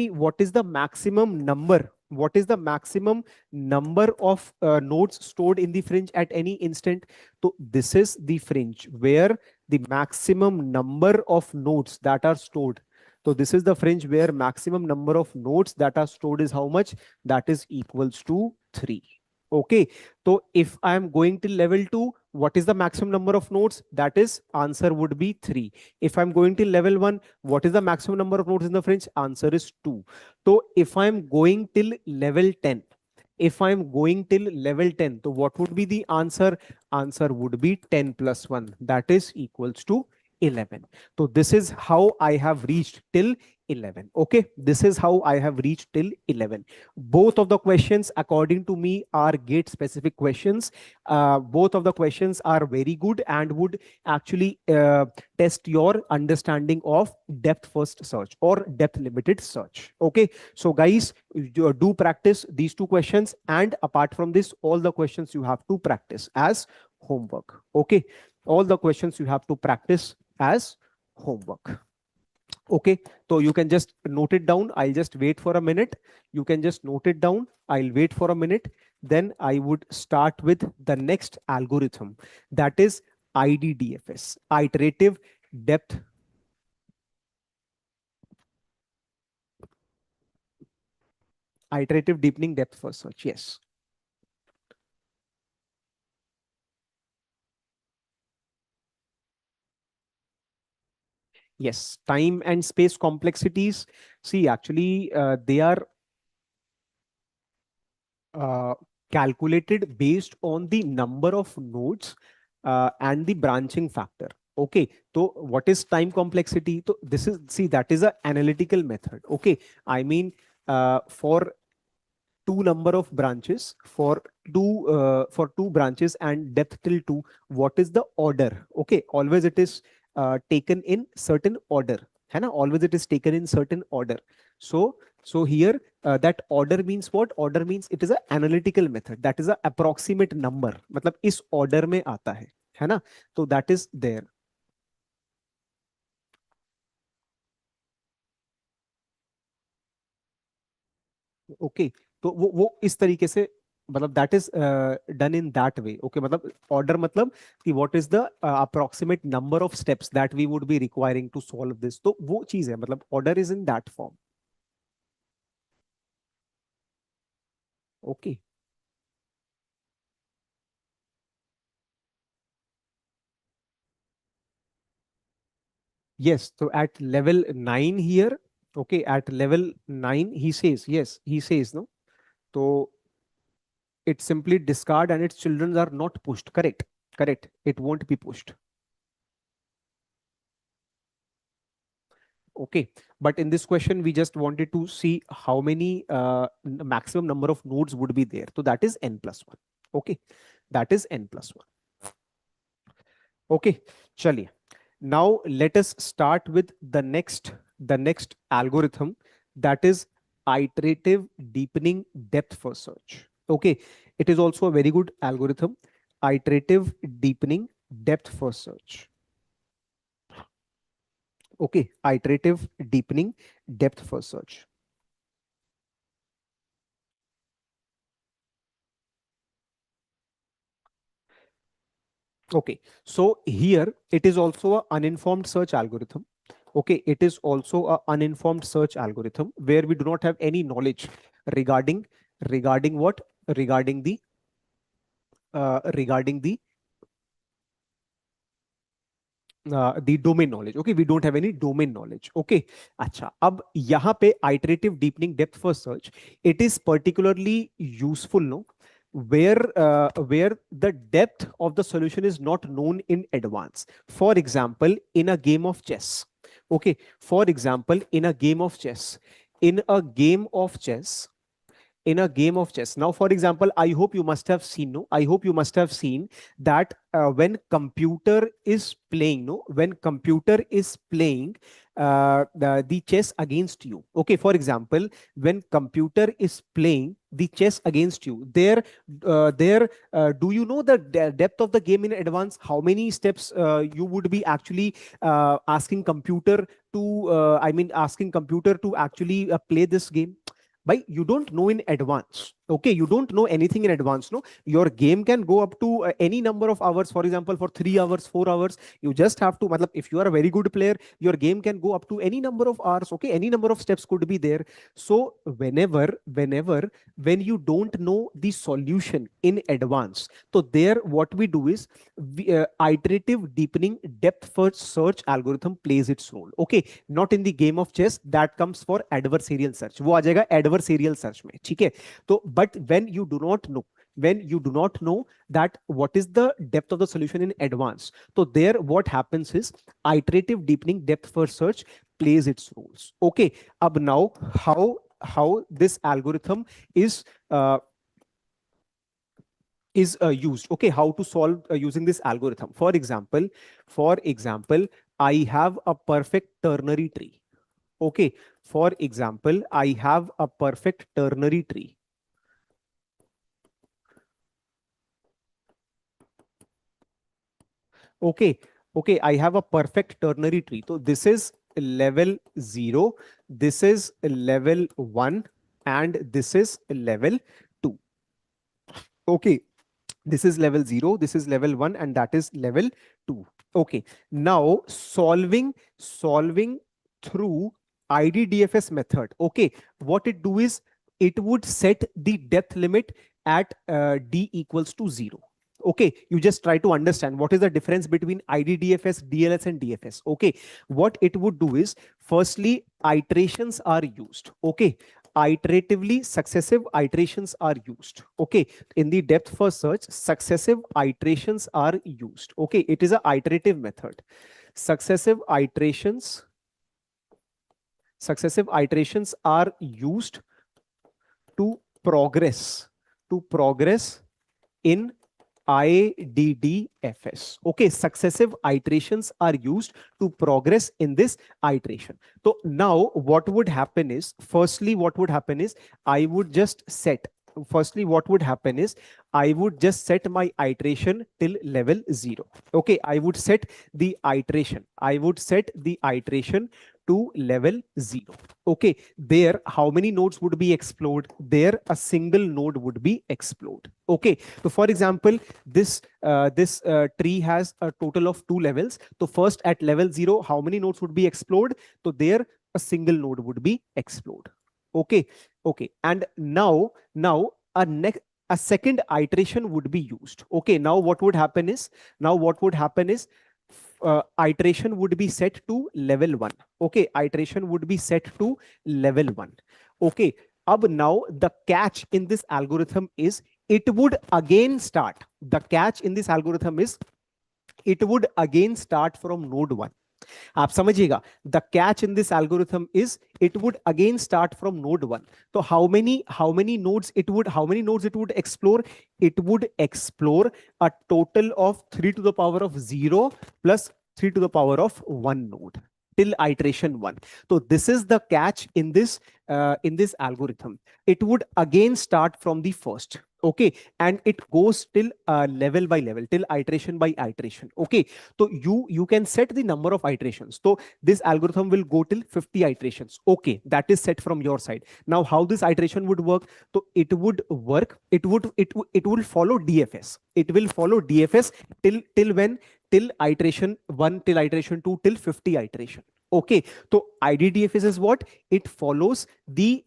what is the maximum number? What is the maximum number of nodes stored in the fringe at any instant? So this is the fringe where the maximum number of nodes that are stored. So this is the fringe where maximum number of nodes that are stored is how much? That is equals to 3. Okay, so if I am going to level 2, what is the maximum number of nodes? That is, answer would be 3. If I'm going to level 1, what is the maximum number of nodes in the fringe? Answer is 2. So if I'm going till level 10, if I'm going till level 10, so what would be the answer? Answer would be 10 plus 1, that is equals to 11. So this is how I have reached till 11. Okay, this is how I have reached till 11. Both of the questions according to me are gate specific questions. Both of the questions are very good and would actually test your understanding of depth first search or depth limited search. Okay, so guys, do practice these two questions, and apart from this, all the questions you have to practice as homework. Okay, all the questions you have to practice as homework. Okay, so you can just note it down. I'll just wait for a minute. You can just note it down. I'll wait for a minute. Then I would start with the next algorithm, that is IDDFS, iterative depth, iterative deepening depth first search. Yes. Yes, time and space complexities. See, actually, they are uh, calculated based on the number of nodes and the branching factor. Okay, so what is time complexity? So this is, see, that is a analytical method. Okay, I mean, for two number of branches, for two branches and depth till two, what is the order? Okay, always it is taken in certain order, है ना? Always it is taken in certain order. So here that order means what? Order means it is a analytical method, that is a approximate number, मतलब इस order में आता है ना? तो that is there. Okay, तो वो इस तरीके से, मतलब that is done in that way. Okay, मतलब ऑर्डर मतलब कि what is the approximate number of steps that we would be requiring to solve this, तो वो चीज है, मतलब order is in that form. Okay, yes, so at level 9 here, okay, at level 9 he says, yes, he says, no, so it simply discard and its children are not pushed. Correct, correct, it won't be pushed. Okay, but in this question, we just wanted to see how many maximum number of nodes would be there. So that is n plus 1. Okay, that is n plus 1. Okay, chaliye. Now let us start with the next algorithm, that is iterative deepening depth first search. Okay, it is also a very good algorithm, iterative deepening depth first search. Okay, iterative deepening depth first search. Okay, so here it is also a uninformed search algorithm. Okay, it is also a uninformed search algorithm where we do not have any knowledge regarding what, regarding the domain knowledge. Okay, we don't have any domain knowledge. Okay, अच्छा, अब यहाँ पे iterative deepening depth first search, it is particularly useful, no, where the depth of the solution is not known in advance. For example, in a game of chess. Okay, for example, in a game of chess, in a game of chess, in a game of chess. Now, for example, I hope you must have seen, no, I hope you must have seen that when computer is playing, no, when computer is playing the chess against you. Okay, for example, when computer is playing the chess against you, do you know the depth of the game in advance? How many steps you would be actually asking computer to, asking computer to actually play this game? By you don't know in advance. Okay, you don't know anything in advance. No, your game can go up to any number of hours. For example, for 3 hours, 4 hours, you just have to, matlab, if you are a very good player, your game can go up to any number of hours. Okay, any number of steps could be there. So when you don't know the solution in advance, so there what we do is iterative deepening depth first search algorithm plays its role. Okay, not in the game of chess, that comes for adversarial search, वो आ जाएगा adversarial search में, ठीक है? तो but when you do not know, that what is the depth of the solution in advance, so there what happens is iterative deepening depth first search plays its roles. Okay, अब now how this algorithm is used. Okay, how to solve using this algorithm. For example, I have a perfect ternary tree. Okay, for example, I have a perfect ternary tree. Okay, okay, I have a perfect ternary tree. So this is level 0, this is level 1, and this is level 2. Okay, this is level 0, this is level 1, and that is level 2. Okay, now solving through IDDFS method. Okay, what it do is it would set the depth limit at d equals to 0. Okay, you just try to understand what is the difference between IDDFS, DLS, and DFS. Okay, what it would do is, firstly, iterations are used. Okay, iteratively successive iterations are used. Okay, in the depth first search, successive iterations are used. Okay, it is a iterative method. Successive iterations are used to progress in IDDFS. Okay, successive iterations are used to progress in this iteration. So now what would happen is, firstly, I would just set my iteration till level 0. Okay, I would set the iteration to level 0. Okay, there how many nodes would be explored? There a single node would be explored. Okay, so for example, this tree has a total of 2 levels. So first at level 0, how many nodes would be explored? So there a single node would be explored. Okay, and now a second iteration would be used. Okay, now what would happen is iteration would be set to level 1. Okay, iteration would be set to level 1. Okay, now the catch in this algorithm is it would again start. The catch in this algorithm is it would again start from node 1. आप समझिएगा, the catch in this algorithm is it would again start from node 1. So how many nodes it would explore? It would explore a total of 3 to the power of 0 plus 3 to the power of 1 node till iteration 1. So this is the catch in this algorithm. It would again start from the first. Okay, and it goes till level by level, till iteration by iteration. Okay, so you can set the number of iterations. So this algorithm will go till 50 iterations. Okay, that is set from your side. Now how this iteration would work? So it would follow DFS. It will follow DFS till when? Till iteration 1, till iteration 2, till 50 iteration. Okay, so IDDFS is what? It follows the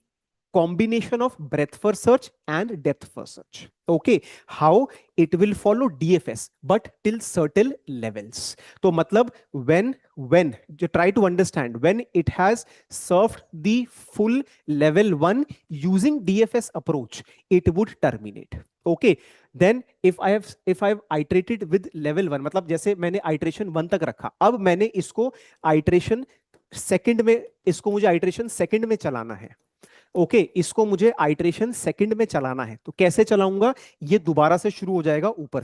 combination of breadth first search and depth first search. Okay, how? It will follow DFS but till certain levels. So matlab when you try to understand, when it has served the full level 1 using DFS approach, it would terminate. Okay, then if I have iterated with level 1, मतलब जैसे मैंने iteration 1 तक रखा, अब मैंने इसको iteration second में, इसको मुझे iteration second में चलाना है. ओके, इसको मुझे आइटरेशन सेकंड में चलाना है. तो कैसे चलाऊंगा? ये दोबारा से शुरू हो जाएगा ऊपर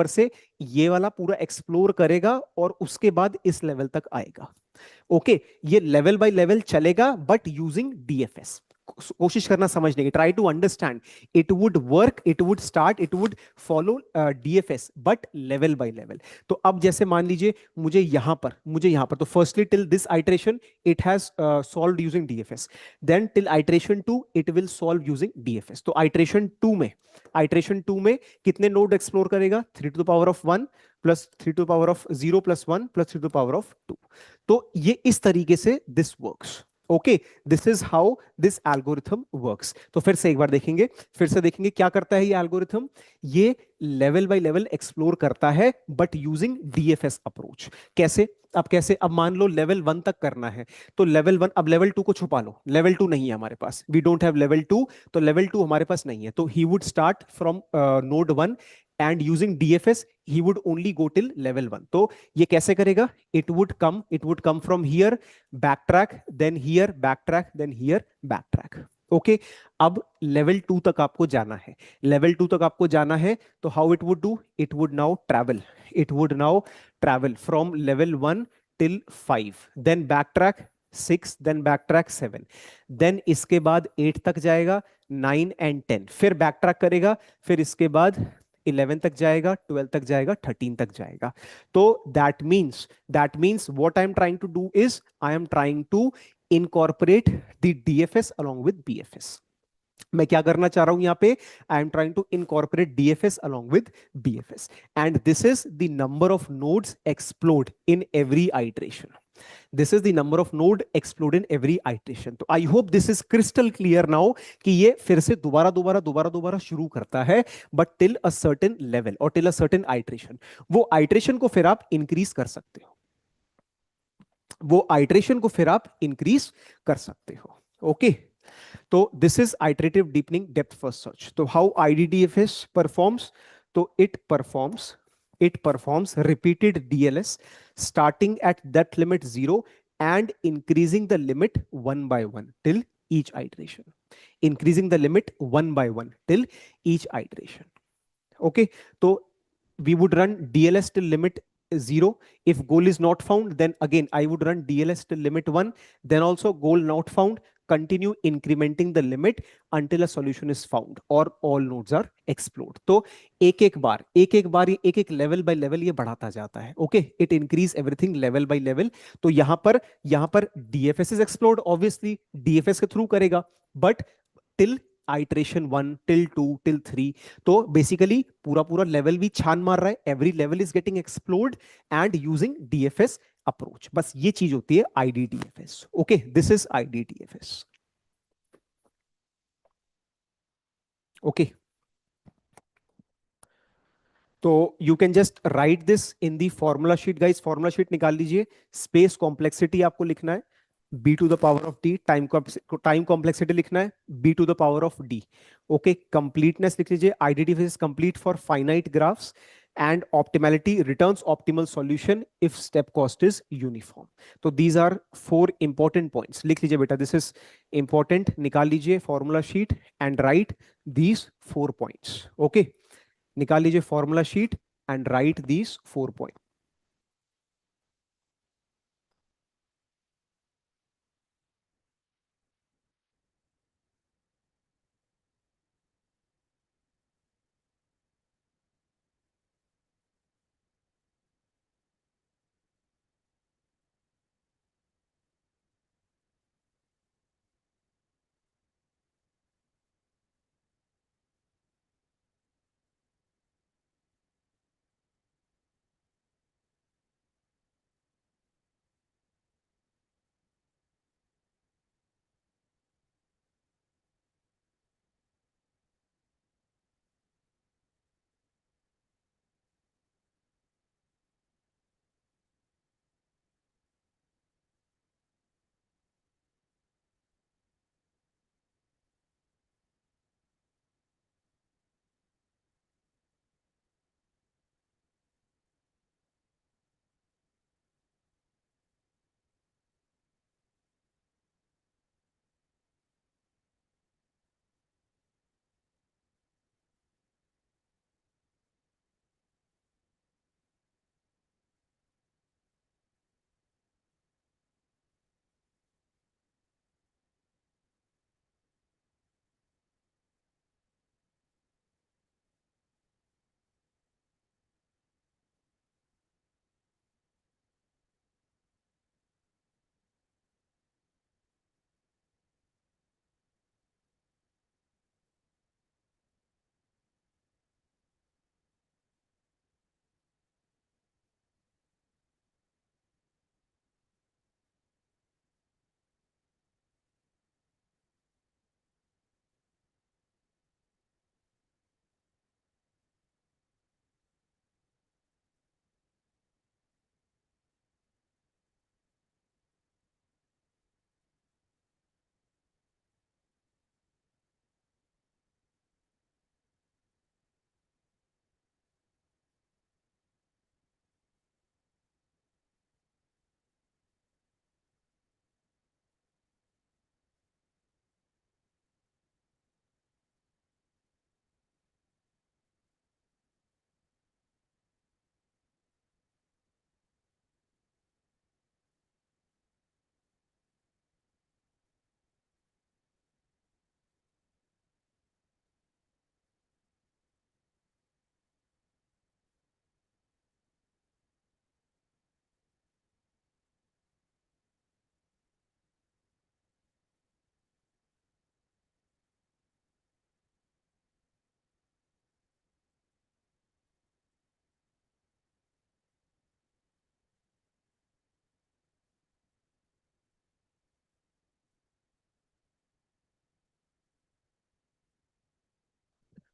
से, ये वाला पूरा एक्सप्लोर करेगा और उसके बाद इस लेवल तक आएगा. ओके, ये लेवल बाय लेवल चलेगा बट यूजिंग डीएफएस. कोशिश करना समझने की, try to understand. It would work, it would start, it would follow DFS but level by level. तो अब जैसे मान लीजिए मुझे यहां पर तो firstly till this iteration it has solved using DFS, then till iteration 2 it will solve using DFS. तो आइटरेशन 2 में कितने नोड एक्सप्लोर करेगा? 3 to the power of 1 plus 3 to the power of 0 plus 1 plus 3 to the power of 2. तो ये इस तरीके से this works. Okay, this is how this algorithm works. तो फिर से एक बार देखेंगे, क्या करता है ये एल्गोरिथम. ये लेवल बाय लेवल एक्सप्लोर करता है बट यूजिंग डीएफएस अप्रोच. कैसे? अब मान लो लेवल 1 तक करना है, तो लेवल 1, अब लेवल 2 को छुपा लो, लेवल 2 नहीं है हमारे पास, वी डोंट हैव लेवल 2, तो लेवल 2 हमारे पास नहीं है. तो he would start from node 1 and using DFS he would only go till level 1. तो ये कैसे करेगा? It would come from here, backtrack, then here, backtrack, then here, backtrack. Okay, अब level 2 तक आपको जाना है. तो how it would do? It would now travel from level 1 till 5, then backtrack 6, then backtrack 7, then इसके बाद 8 तक जाएगा, 9 and 10, फिर backtrack करेगा, फिर इसके बाद 11 तक जाएगा, 12 तक जाएगा, 13 तक जाएगा। तो that means what I am trying to do is I am trying to incorporate the DFS along with BFS. मैं क्या करना चाह रहा हूं यहां पे, I am trying to incorporate DFS along with BFS, and this is the number of nodes explode in every iteration. This is the number of node explode in every iteration. तो I hope this is crystal clear now कि ये फिर से दोबारा दोबारा दोबारा दोबारा शुरू करता है, but till a certain level और टिल अ सर्टेन आइट्रेशन। वो आइट्रेशन को फिर आप इंक्रीज कर सकते हो, वो आइट्रेशन को फिर आप इंक्रीज कर सकते हो। ओके, तो this is iterative deepening depth first search. तो हाउ आईडीडीएफएस परफॉर्म्स, तो it performs repeated DLS starting at that limit 0 and increasing the limit one by one till each iteration, increasing the limit one by one till each iteration. Okay, so we would run DLS till limit 0. If goal is not found, then again I would run DLS till limit 1, then also goal not found, continue incrementing the limit until a solution is found or all nodes are explored. तो एक एक level by level ये बढ़ाता जाता है। Okay, it increase everything level by level. तो यहां पर DFS is explored, obviously DFS के थ्रू करेगा, but till iteration 1 till 2 till 3। तो बेसिकली पूरा पूरा लेवल भी छान मार रहा है, every level is getting explored and using DFS approach. बस ये चीज होती है IDDFS. Okay, this is IDDFS. Okay, तो you can just write this in the formula sheet guys. Formula sheet निकाल लीजिए। स्पेस कॉम्प्लेक्सिटी आपको लिखना है B to the power of T, time complexity लिखना है B to the power of D. Okay, completeness लिख लीजिए, IDDFS is complete for finite graphs and optimality returns optimal solution if step cost is uniform. तो these are four important points. लिख लीजिए बेटा, this is important, निकाल लीजिए formula sheet and write these 4 points. Okay, निकाल लीजिए formula sheet and write these 4 points.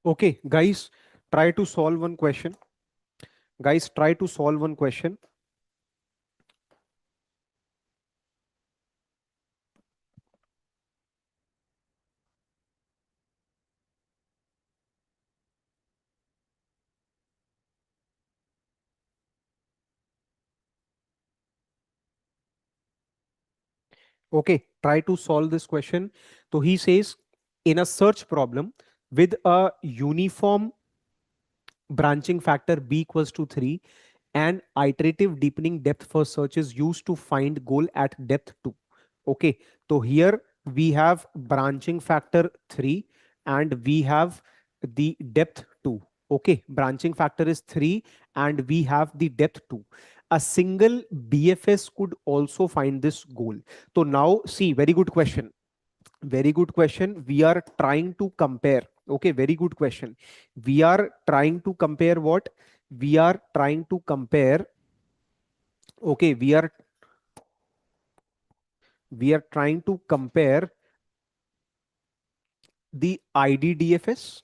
Okay, guys, try to solve one question. Guys, try to solve one question. Okay, try to solve this question. So he says, in a search problem with a uniform branching factor b equals to 3 and iterative deepening depth first search is used to find goal at depth 2. Okay, so here we have branching factor 3 and we have the depth 2. Okay, branching factor is 3 and we have the depth 2. A single BFS could also find this goal. So now see, very good question. Very good question. We are trying to compare. Okay, very good question. We are trying to compare what? We are trying to compare. Okay, we are trying to compare the IDDFS.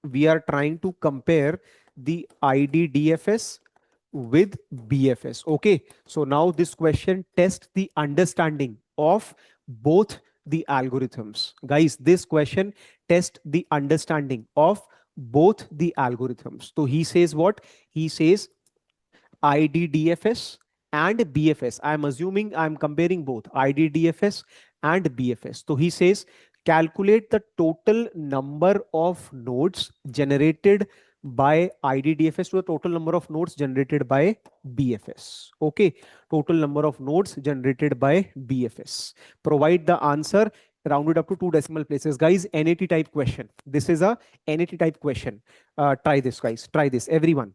We are trying to compare the IDDFS with BFS. Okay, so now this question tests the understanding of both the algorithms. Guys, this question tests the understanding of both the algorithms. So he says what? He says IDDFS and BFS. I'm assuming I'm comparing both IDDFS and BFS. So he says calculate the total number of nodes generated by IDDFS to the total number of nodes generated by BFS. Okay, total number of nodes generated by BFS. Provide the answer rounded up to 2 decimal places. Guys, NAT type question. This is a NAT type question. Try this, guys. Try this, everyone.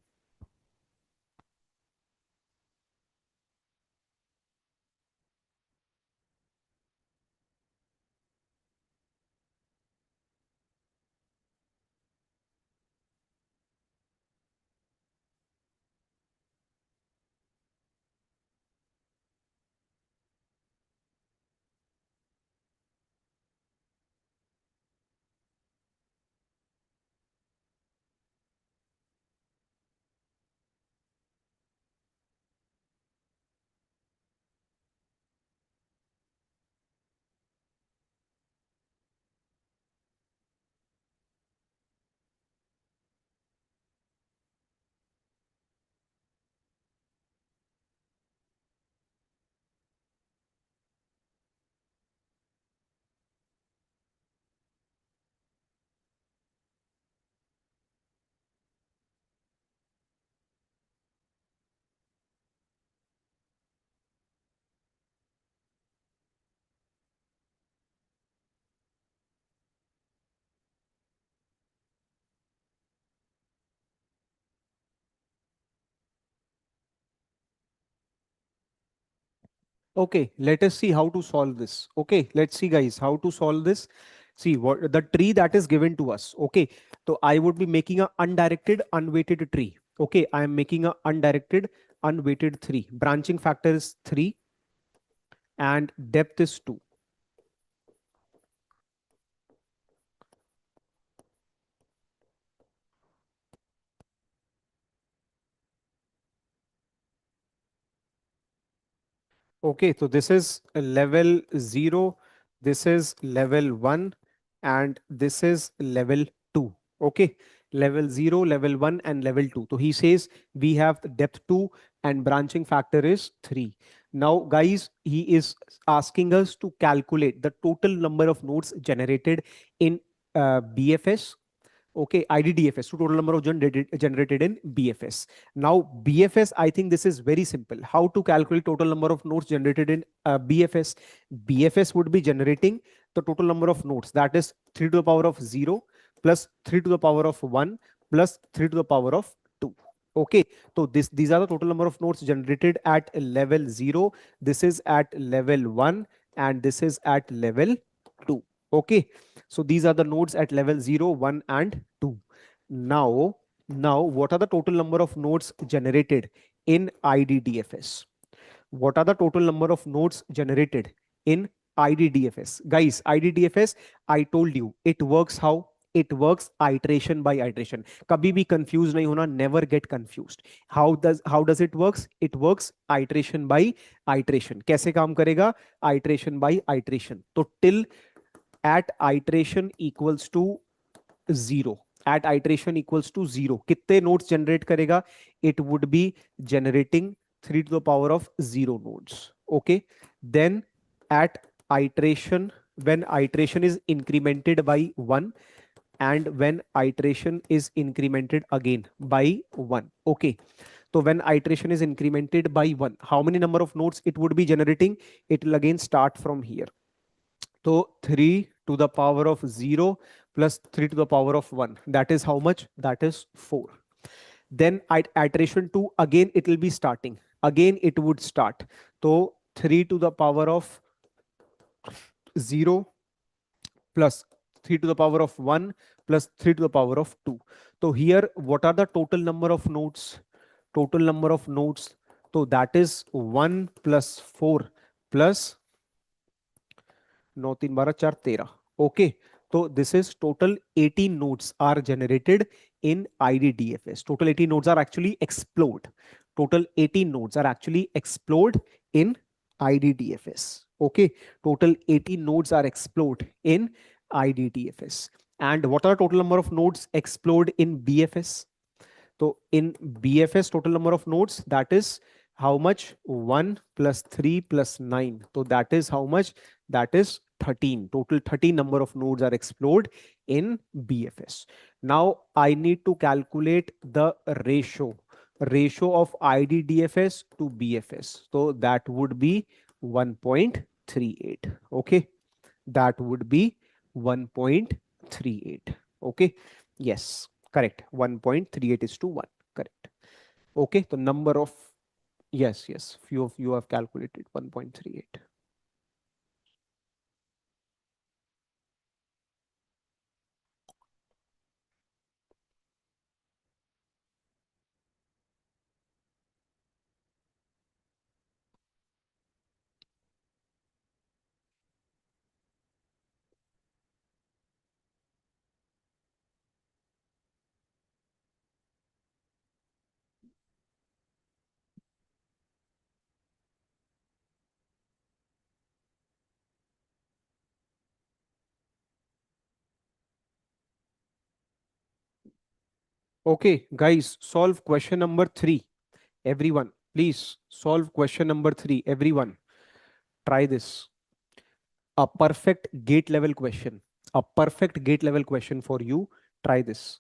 Okay, let us see how to solve this. Okay, let's see, guys, how to solve this. See what the tree that is given to us. Okay, so I would be making a undirected, unweighted tree. Okay, I am making a undirected, unweighted 3. Branching factor is 3 and depth is 2. Okay, so this is a level 0, this is level 1, and this is level 2. Okay, level 0, level 1, and level 2. So he says we have the depth 2 and branching factor is 3. Now, guys, he is asking us to calculate the total number of nodes generated in BFS. Okay, IDDFS, to total number of generated in BFS. Now, BFS, I think this is very simple. How to calculate total number of nodes generated in BFS? BFS would be generating the total number of nodes, that is 3 to the power of 0 plus 3 to the power of 1 plus 3 to the power of 2. Okay, so these are the total number of nodes generated at level 0. This is at level 1 and this is at level 2. Okay, so these are the nodes at level 0, 1, and 2. Now, what are the total number of nodes generated in IDDFS? What are the total number of nodes generated in IDDFS? Guys, IDDFS, I told you, it works how? it works iteration by iteration. कभी भी confused नहीं होना, never get confused. How does it works? It works iteration by iteration. कैसे काम करेगा? Iteration by iteration. तो till at iteration equals to 0, at iteration equals to 0 कितने nodes generate करेगा? It would be generating 3 to the power of 0 nodes. Okay, then at iteration, when iteration is incremented by 1, and when iteration is incremented again by 1. Okay, so when iteration is incremented by 1, how many number of nodes it would be generating? It will again start from here. So 3 to the power of 0 plus 3 to the power of 1. That is how much? That is 4. Then at iteration 2, again it will be starting. Again it would start. So 3 to the power of 0 plus 3 to the power of 1 plus 3 to the power of 2. So here, what are the total number of nodes? Total number of nodes. So that is 1 plus 4 plus 9 3 12 4 13. Okay, so this is total 18 nodes are generated in IDDFS. Total 18 nodes are actually explored. Total 18 nodes are actually explored in IDDFS. Okay, total 18 nodes are explored in IDDFS. And what are the total number of nodes explored in BFS? So in BFS, total number of nodes, that is how much? 1 plus 3 plus 9. So that is how much? That is 13. Total 13 number of nodes are explored in BFS. Now I need to calculate the ratio of IDDFS to BFS. So that would be 1.38. Okay, that would be 1.38. Okay, yes, correct. 1.38 is to 1. Correct. Okay, the number of, yes, yes, few of you have calculated 1.38. Okay, guys, solve question number 3. Everyone, please solve question number 3. Everyone, try this. A perfect gate level question. A perfect gate level question for you. Try this.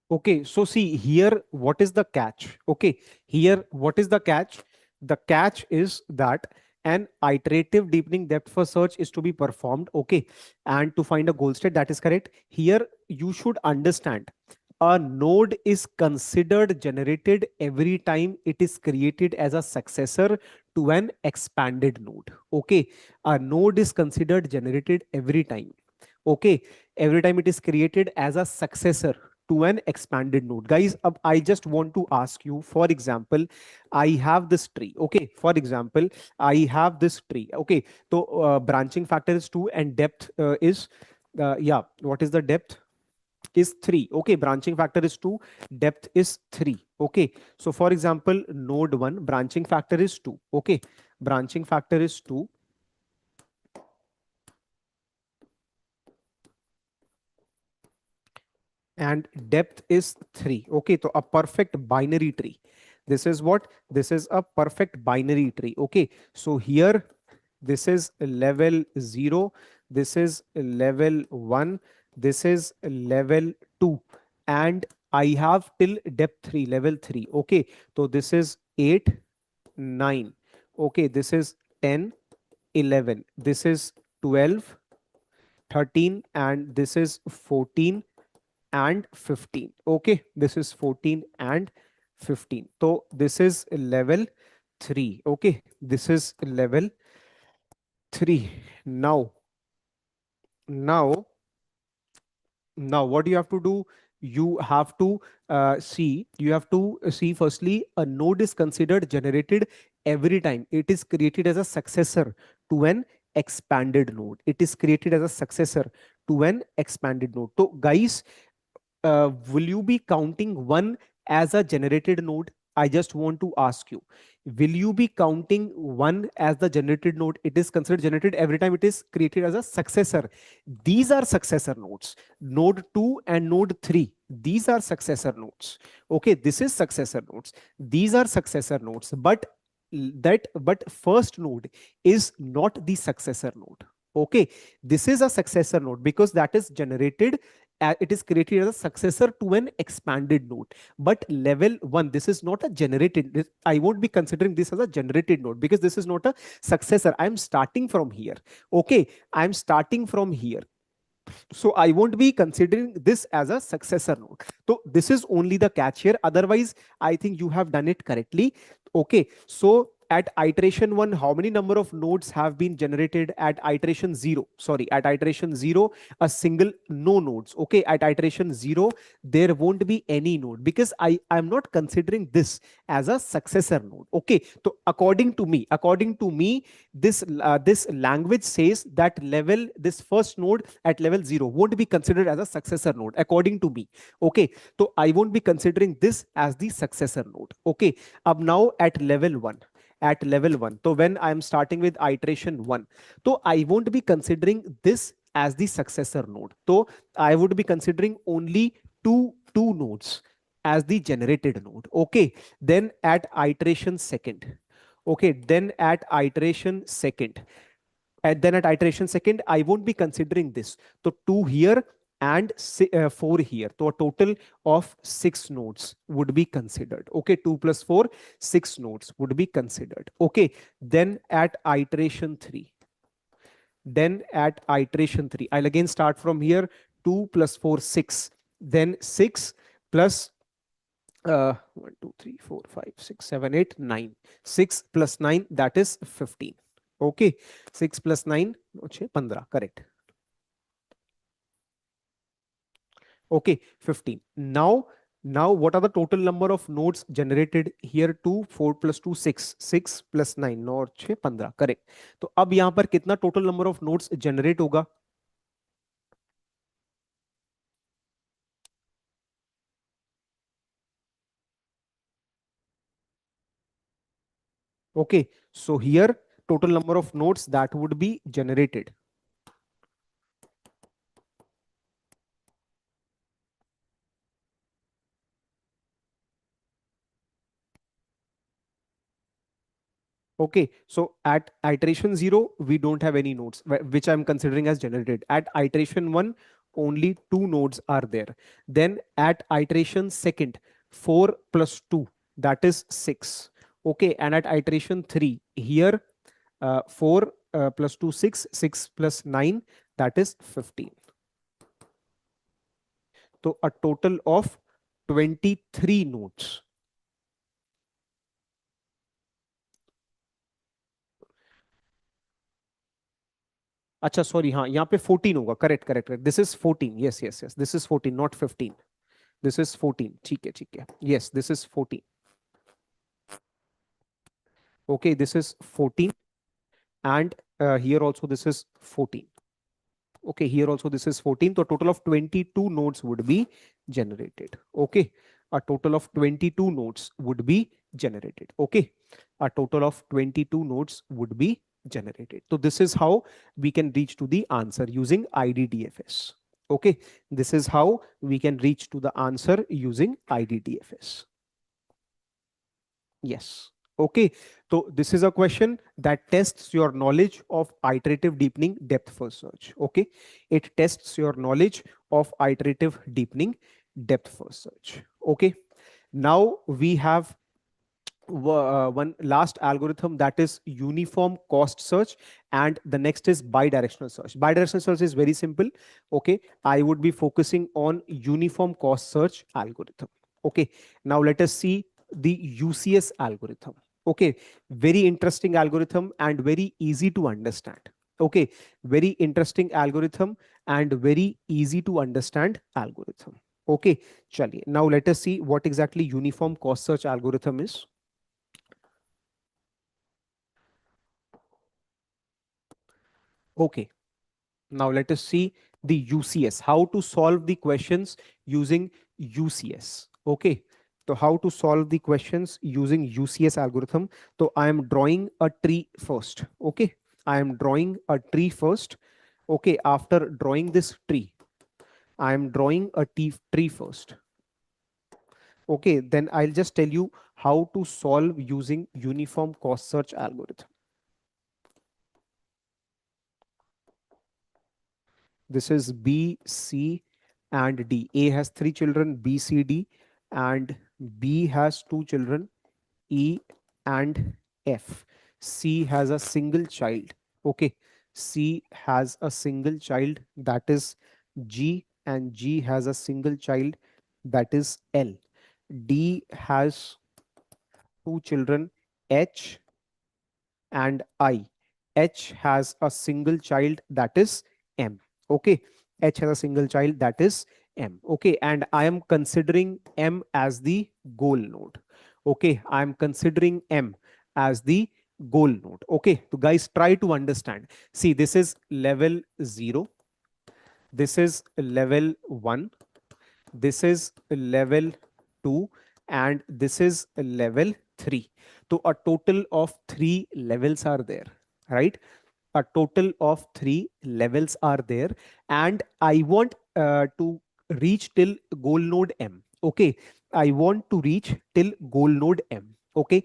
Okay, so see here, what is the catch? Okay, here, what is the catch? The catch is that an iterative deepening depth first search is to be performed. Okay, and to find a goal state, that is correct. Here, you should understand a node is considered generated every time it is created as a successor to an expanded node. Okay, a node is considered generated every time. Okay, every time it is created as a successor to an expanded node. Guys, I just want to ask you, for example, I have this tree. Okay, for example, I have this tree. Okay, so branching factor is 2 and depth is, yeah, what is the depth? Is 3. Okay, branching factor is 2, depth is 3. Okay, so for example, node 1, branching factor is 2. Okay, branching factor is 2 and depth is 3. Okay, so a perfect binary tree. This is what? This is a perfect binary tree. Okay, so here this is level 0, this is level 1, this is level 2, and I have till depth 3, level 3. Okay, so this is 8, 9. Okay, this is 10, 11. This is 12, 13, and this is 14 and 15. Okay, this is 14 and 15. So this is level 3. Okay, this is level 3. Now now now what do you have to do? You have to see firstly, a node is considered generated every time it is created as a successor to an expanded node. It is created as a successor to an expanded node. So guys, will you be counting one as a generated node? I just want to ask you, will you be counting one as the generated node? It is considered generated every time it is created as a successor. These are successor nodes. Node 2 and node 3. These are successor nodes. Okay, this is successor nodes. These are successor nodes. But first node is not the successor node. Okay, this is a successor node because that is generated, it is created as a successor to an expanded node. But level 1, this is not a generated, I won't be considering this as a generated node because this is not a successor. I'm starting from here. Okay, I'm starting from here, so I won't be considering this as a successor node. So this is only the catch here. Otherwise, I think you have done it correctly. Okay, so at iteration 1, how many number of nodes have been generated? At iteration 0, sorry, at iteration 0, a single, no nodes. Okay, at iteration 0, there won't be any node because I'm not considering this as a successor node. Okay, so according to me, this language says that this first node at level 0 won't be considered as a successor node according to me. Okay, so I won't be considering this as the successor node. Okay, up now at level 1, so when I'm starting with iteration 1, so I won't be considering this as the successor node. So I would be considering only two nodes as the generated node. Okay, then at iteration second, okay, then at iteration second, and then at iteration second, I won't be considering this. So 2 here and 4 here. So a total of 6 nodes would be considered. Okay, 2 plus 4, 6 nodes would be considered. Okay, then at iteration 3, I'll again start from here. 2 plus 4, 6. Then 6 plus 1, 2, 3, 4, 5, 6, 7, 8, 9. 6 plus 9, that is 15. Okay, 6 plus 9, 15, correct. Okay, 15. Now what are the total number of nodes generated here? 2, 4 plus 2, 6. 6 plus 9, 9 और 6, 15, correct. तो अब यहां पर कितना total number of nodes generate होगा? Okay, so here total number of nodes that would be generated. Okay, so at iteration 0, we don't have any nodes, which I'm considering as generated. At iteration 1, only 2 nodes are there. Then at iteration second, 4 plus 2, that is 6. Okay, and at iteration 3, here 4 plus 2, 6, 6 plus 9, that is 15. So a total of 23 nodes. अच्छा sorry, हाँ यहाँ पे 14 होगा, correct correct, this is 14, yes yes yes, this is 14 not 15, this is 14, ठीक है, yes this is 14. Okay, this is 14, and here also this is 14. Okay, here also this is 14. So a total of 22 nodes would be generated. Okay, a total of 22 nodes would be generated. Okay, a total of 22 nodes would be generated. So this is how we can reach to the answer using IDDFS. Okay, this is how we can reach to the answer using IDDFS. Yes. Okay, so this is a question that tests your knowledge of iterative deepening depth first search. Okay, it tests your knowledge of iterative deepening depth first search. Okay, now we have one last algorithm, that is uniform cost search, and the next is bidirectional search. Bidirectional search is very simple. Okay, I would be focusing on uniform cost search algorithm. Okay, now let us see the UCS algorithm. Okay, very interesting algorithm and very easy to understand. Okay, very interesting algorithm and very easy to understand algorithm. Okay, chaliye. Now let us see what exactly uniform cost search algorithm is. Okay, now let us see the UCS, how to solve the questions using UCS. Okay, so how to solve the questions using UCS algorithm. So I am drawing a tree first. Okay, I am drawing a tree first. Okay, after drawing this tree, I am drawing a tree first. Okay, then I'll just tell you how to solve using uniform cost search algorithm. This is B, C, and D. A has 3 children, B, C, D, and B has 2 children, E and F. C has a single child. Okay. C has a single child, that is G, and G has a single child, that is L. D has 2 children, H and I. H has a single child, that is M. Okay. H has a single child, that is M. Okay. And I am considering M as the goal node. Okay. I am considering M as the goal node. Okay. So guys, try to understand. See, this is level 0. This is level 1. This is level 2, and this is level 3. So a total of 3 levels are there, right? A total of 3 levels are there, and I want to reach till goal node M. Okay, I want to reach till goal node M. Okay,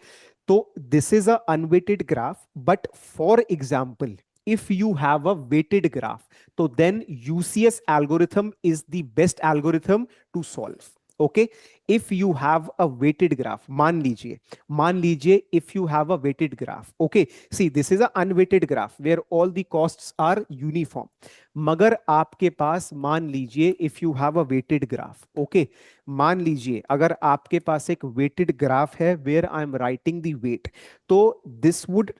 so this is a unweighted graph, but for example, if you have a weighted graph, so then UCS algorithm is the best algorithm to solve. Okay, if you have a weighted graph, मान लीजिए if you have a weighted graph. Okay, see, this is a unweighted graph where all the costs are uniform. मगर आपके पास मान लीजिए if you have a weighted graph. Okay, मान लीजिए अगर आपके पास एक weighted graph है where I am writing the weight, तो this would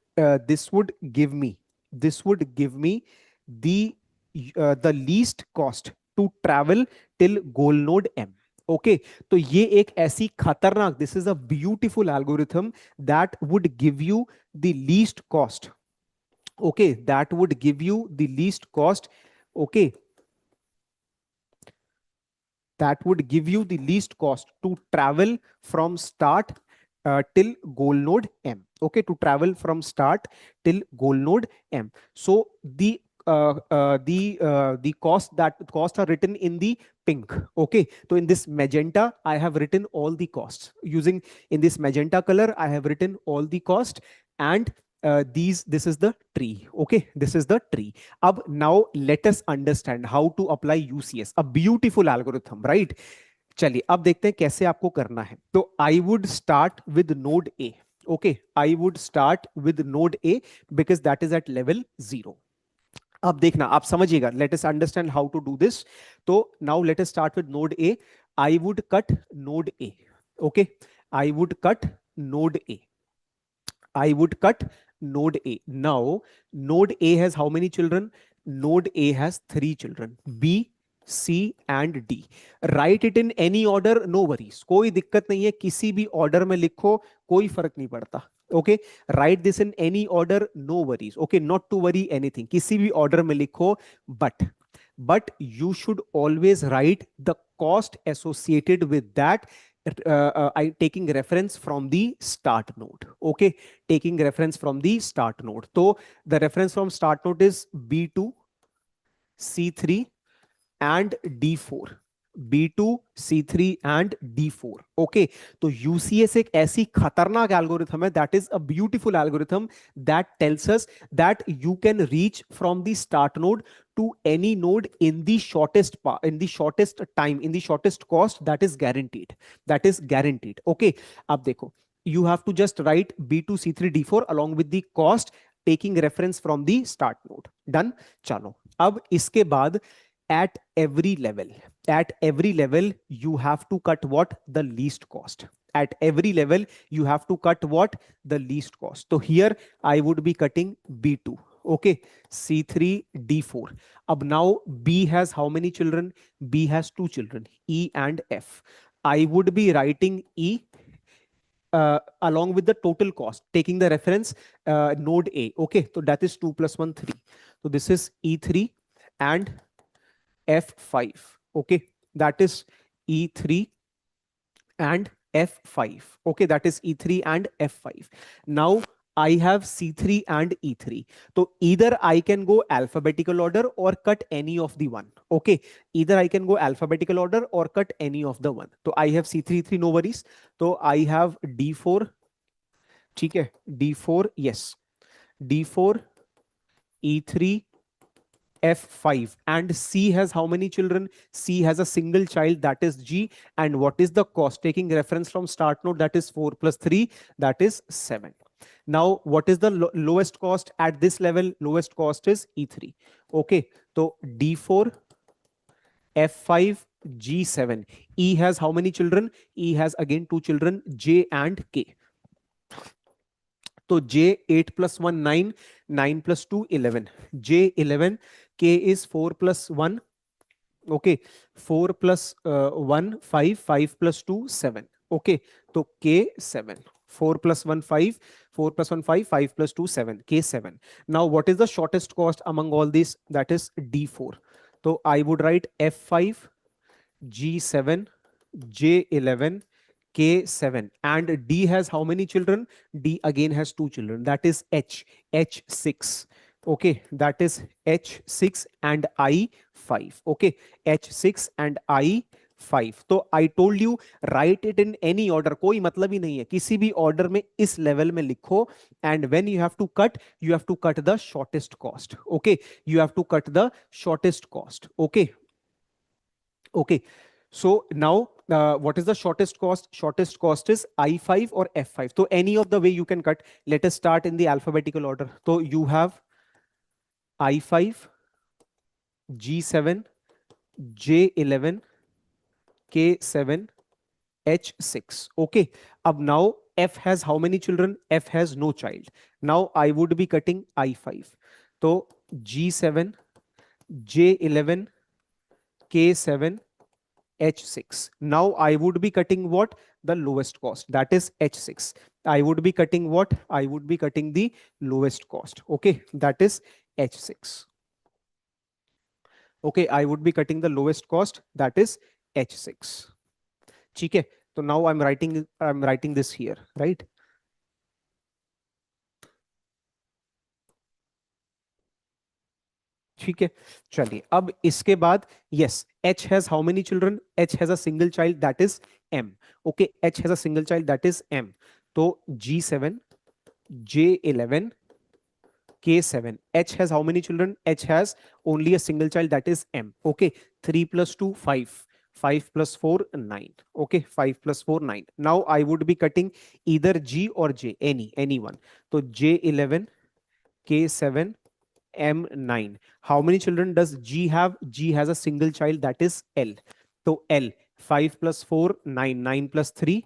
give me the least cost to travel till goal node M. Okay, तो ये एक ऐसी खतरनाक, this is a beautiful algorithm that would give you the least cost. Okay, that would give you the least cost. Okay, that would give you the least cost to travel from start till goal node M. Okay, to travel from start till goal node M. So the costs are written in the pink. Okay, so in this magenta I have written all the costs. Using in this magenta color I have written all the cost, and this is the tree. Okay, this is the tree. Ab now let us understand how to apply UCS, a beautiful algorithm, right? चलिए अब देखते हैं कैसे आपको करना है. तो I would start with node A. Okay, I would start with node A because that is at level 0. अब देखना, आप समझिएगा. Let us understand how to do this. तो now let us start with node A. I would cut node A. Okay, I would cut node A. I would cut node A. Now, node A has how many children? Node A has 3 children. B, C and D. Write it in any order, no worries. कोई दिक्कत नहीं है, किसी भी order में लिखो, कोई फर्क नहीं पड़ता. Okay, write this in any order, no worries. Okay, not to worry anything. किसी भी order में लिखो, but you should always write the cost associated with that. Taking reference from the start node. Okay, taking reference from the start node. So the reference from start node is B2, C3 and D4. B2, C3 and D4. Okay, तो UCS एक ऐसी खतरनाक algorithm है, that is a beautiful algorithm that tells us that you can reach from the start node to any node in the shortest time, in the shortest cost. That is guaranteed. That is guaranteed. Okay, अब देखो, you have to just write B2, C3, D4 along with the cost taking reference from the start node. Done. चलो, अब इसके बाद at every level you have to cut what? The least cost. At every level you have to cut what? The least cost. So here I would be cutting B2. Okay, C3, D4. Ab now B has how many children? B has 2 children, E and F. I would be writing E along with the total cost, taking the reference node A. Okay, so that is 2 plus 1, 3. So this is E3 and F5. Okay, that is E3 and F5. Okay, that is E3 and F5. Now I have C3 and E3. So either I can go alphabetical order or cut any of the one. Okay, either I can go alphabetical order or cut any of the one. So I have C3, E3, no worries. So I have D4. ठीक है, D4, yes, D4, E3, F5, and C has how many children? C has a single child, that is G. And what is the cost? Taking reference from start node, that is 4 plus 3, that is 7. Now, what is the lowest cost at this level? Lowest cost is E3. Okay, so D4, F5, G7. E has how many children? E has again 2 children, J and K. So J 8 plus 1, 9, 9 plus 2, 11. J 11, K is 4 plus 1. Okay, 4 plus 1, 5, 5 plus 2, 7. Okay, so K 7. 4 plus 1, 5, 4 plus 1, 5, 5 plus 2, 7. K 7. Now, what is the shortest cost among all these? That is D4. So I would write F5, G7, J11, K7, and D has how many children? D again has 2 children. That is H6. Okay, that is H6 and I5. Okay, H6 and I5. तो I told you write it in any order. कोई मतलब ही नहीं है, किसी भी order में इस level में लिखो. And when you have to cut the shortest cost. Okay, you have to cut the shortest cost. Okay. Okay. So now what is the shortest cost? Shortest cost is I5 or F5. So any of the way you can cut. Let us start in the alphabetical order. So you have I5, G7, J11, K7, H6. Okay. Ab now F has how many children? F has no child. Now I would be cutting I5. So G7, J11, K7, H6. Now I would be cutting what? The lowest cost. That is H6. I would be cutting what? I would be cutting the lowest cost. Okay, that is H6. Okay, I would be cutting the lowest cost. That is H6. Okay. So now I'm writing this here, right? ठीक है, चलिए अब इसके बाद yes, H has how many children? H has a single child, that is M. Okay, H has a single child, that is M. So G7, J11, K7. H has how many children? H has only a single child, that is M. Okay, 3 plus 2, 5. 5 plus 4, 9. Okay, 5 plus 4, 9. Now I would be cutting either G or J, anyone. So J11, K7, M9. How many children does G have? G has a single child, that is L. So L, 5 plus 4, 9. 9 plus 3,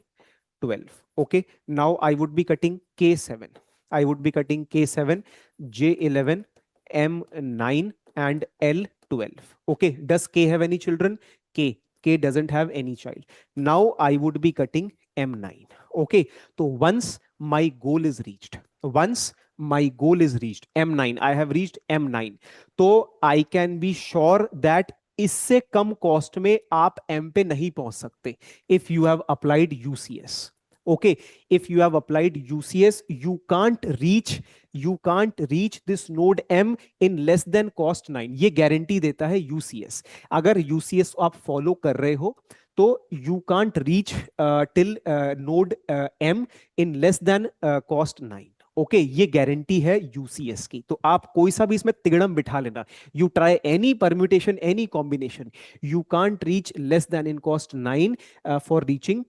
12. Okay, now I would be cutting K7. I would be cutting K7, J11, M9, and L12. Okay, does K have any children? K doesn't have any child. Now I would be cutting M9. Okay, so once my goal is reached, once my goal is reached, M9, I have reached M9, तो I can be sure that इससे कम cost में आप M पे नहीं पहुंच सकते if you have applied UCS. Okay, if you have applied UCS, you can't reach this node M in less than cost 9. ये guarantee देता है UCS. अगर UCS आप फॉलो कर रहे हो तो you can't reach till node M in less than cost 9. Okay ये गारंटी है यूसीएस की. तो आप कोई सा भी इसमें तिगड़म बिठा लेना. You try any permutation, any combination, you can't reach less then in cost 9 for reaching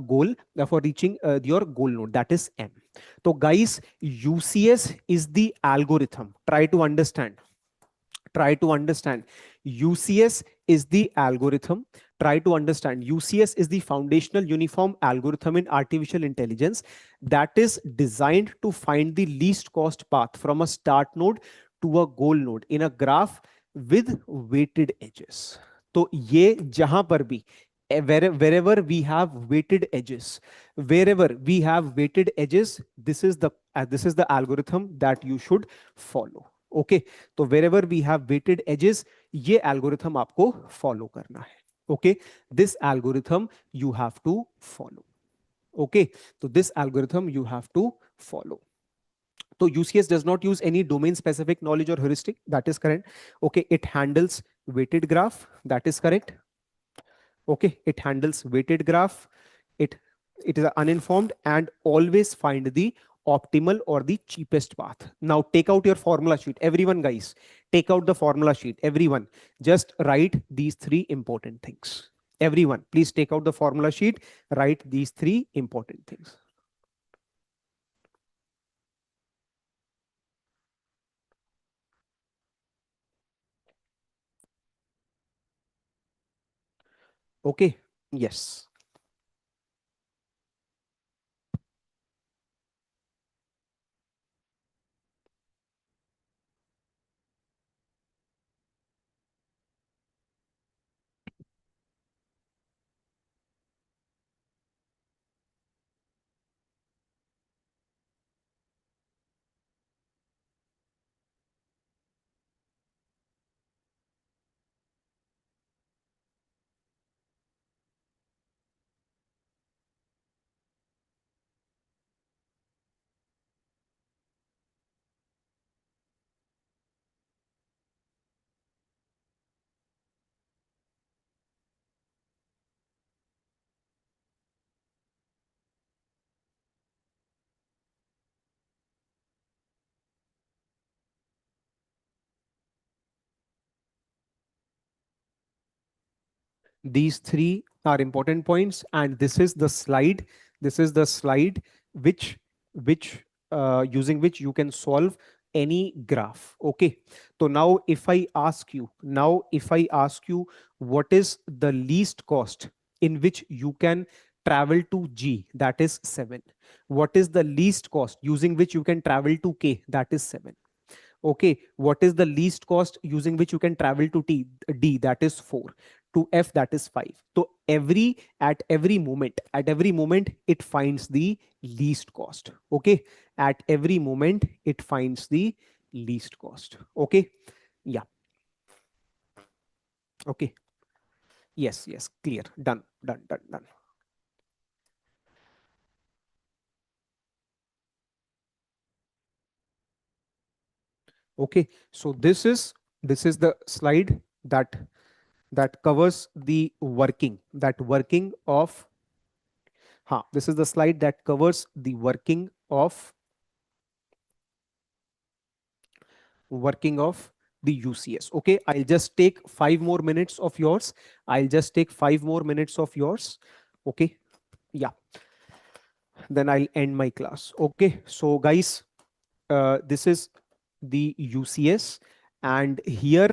goal, for reaching your goal node, that is M. So guys, UCS is the algorithm. Try to understand. UCS is the algorithm. Try to understand. UCS is the foundational uniform algorithm in artificial intelligence that is designed to find the least cost path from a start node to a goal node in a graph with weighted edges. तो ये जहां पर भी wherever we have weighted edges, this is the algorithm that you should follow. Okay तो wherever we have weighted edges, ये algorithm आपको follow करना है. Okay this algorithm you have to follow. Okay तो this algorithm you have to follow. So UCS does not use any domain specific knowledge or heuristic, that is correct. Okay, it handles weighted graph, that is correct. Okay, it handles weighted graph. It is uninformed and always find the optimal or the cheapest path. Now take out your formula sheet, everyone guys, take out the formula sheet, everyone. Just write these three important things. Everyone, please take out the formula sheet, write these three important things. Okay, yes. These three are important points, and this is the slide. This is the slide which using which you can solve any graph. Okay, so now if I ask you, what is the least cost in which you can travel to G, that is 7. What is the least cost using which you can travel to K, that is 7. Okay, what is the least cost using which you can travel to D, that is 4, to F, that is 5. So at every moment it finds the least cost. Okay, at every moment it finds the least cost. Okay, yeah, okay, yes, clear, done. Okay, so this is the slide that covers the working of this is the slide that covers the working of working of the UCS. Okay, I'll just take 5 more minutes of yours. I'll just take 5 more minutes of yours. Okay, yeah, then I'll end my class. Okay, so guys, this is the UCS, and here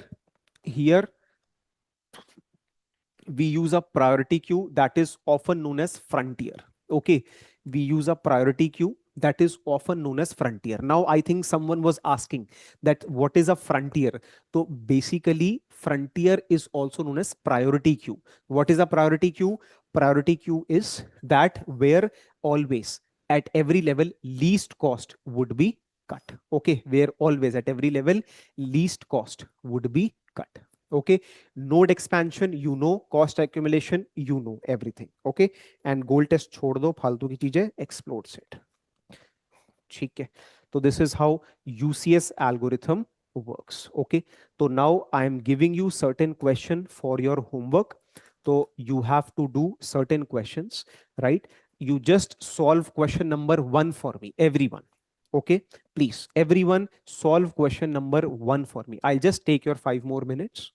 we use a priority queue that is often known as frontier. Okay, we use a priority queue that is often known as frontier. Now I think someone was asking that what is a frontier. So basically frontier is also known as priority queue. What is a priority queue? Priority queue is that where always at every level least cost would be cut. Okay, where always at every level least cost would be cut. Okay, node expansion, you know, cost accumulation, you know everything. Okay, and goal test छोड़ दो, फालतू की चीजें, explodes it. ठीक है, तो this is how UCS algorithm works. Okay, so now I am giving you certain question for your homework. So you have to do certain questions, right? You just solve question number 1 for me, everyone. Okay, please everyone solve question number 1 for me. I'll just take your 5 more minutes.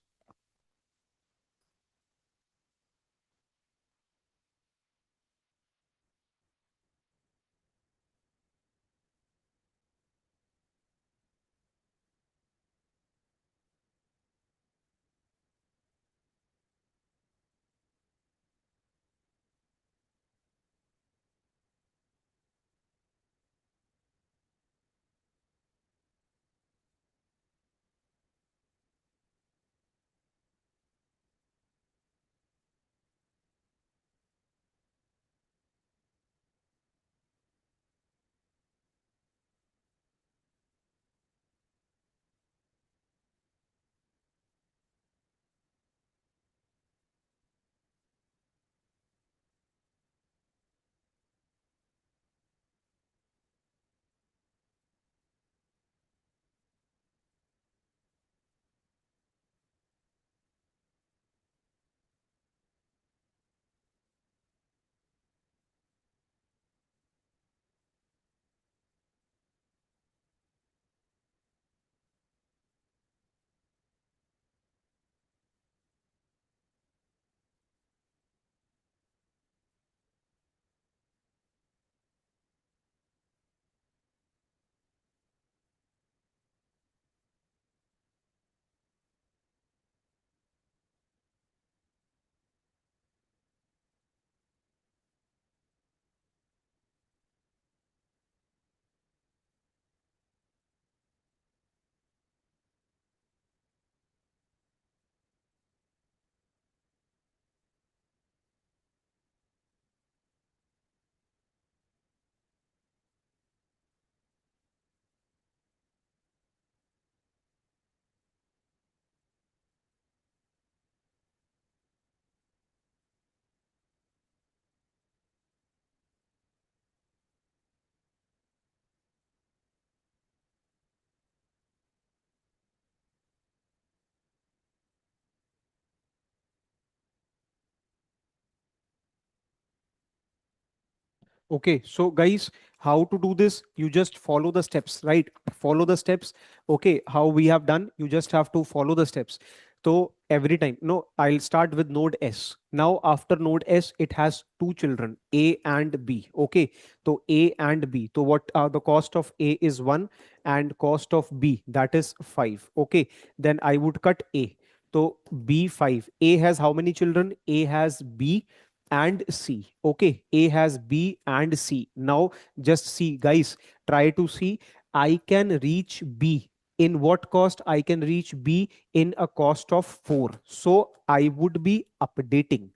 Okay, so guys, how to do this? You just follow the steps, right? Follow the steps. Okay, how we have done, you just have to follow the steps. So every time, no, I'll start with node S. Now after node S, it has two children, A and B. Okay, so A and B. So what the cost of A is 1 and cost of B, that is 5. Okay, then I would cut A. So B 5. A has how many children? A has B and C. Okay, A has B and C. Now just see, guys, try to see. I can reach B in what cost? I can reach B in a cost of 4. So I would be updating.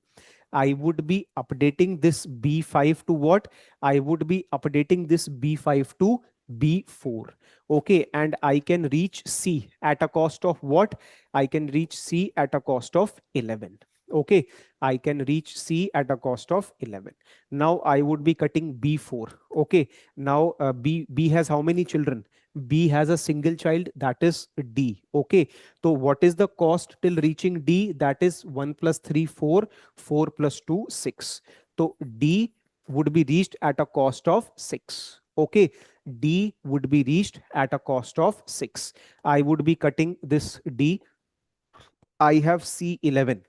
I would be updating this B5 to what? I would be updating this B5 to B4. Okay, and I can reach C at a cost of what? I can reach C at a cost of 11. Okay, I can reach C at a cost of 11. Now I would be cutting B4. Okay, now B has how many children? B has a single child, that is D. Okay, so what is the cost till reaching D? That is 1 plus 3, 4, 4 plus 2, 6. So D would be reached at a cost of 6. Okay, D would be reached at a cost of 6. I would be cutting this D. I have C11.